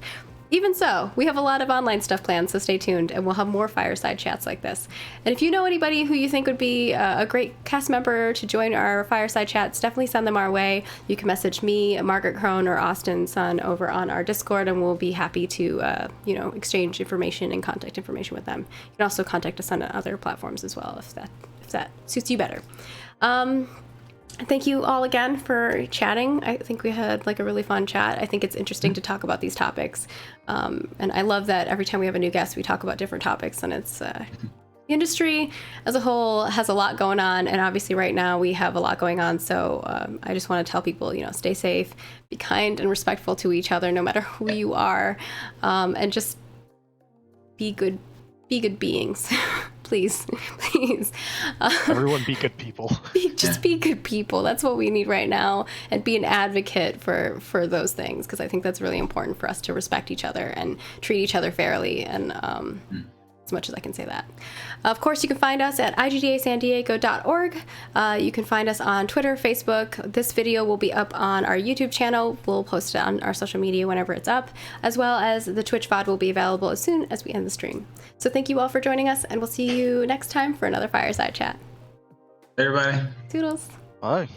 Even so, we have a lot of online stuff planned, so stay tuned, and we'll have more Fireside chats like this. And if you know anybody who you think would be a great cast member to join our Fireside chats, definitely send them our way. You can message me, Margaret Crone, or Austin Sun over on our Discord, and we'll be happy to, exchange information and contact information with them. You can also contact us on other platforms as well, if that suits you better. Thank you all again for chatting. I think we had a really fun chat. I think it's interesting to talk about these topics. And I love that every time we have a new guest, we talk about different topics, and it's the industry as a whole has a lot going on. And obviously right now we have a lot going on. So I just want to tell people, stay safe, be kind and respectful to each other, no matter who you are, and just be good beings. Please. Everyone be good people. Be good people. That's what we need right now, and be an advocate for those things, because I think that's really important for us to respect each other and treat each other fairly, and as much as I can say that. Of course, you can find us at igdasandiego.org. You can find us on Twitter, Facebook. This video will be up on our YouTube channel. We'll post it on our social media whenever it's up, as well as the Twitch VOD will be available as soon as we end the stream. So thank you all for joining us, and we'll see you next time for another Fireside Chat. Hey, everybody. Toodles. Bye.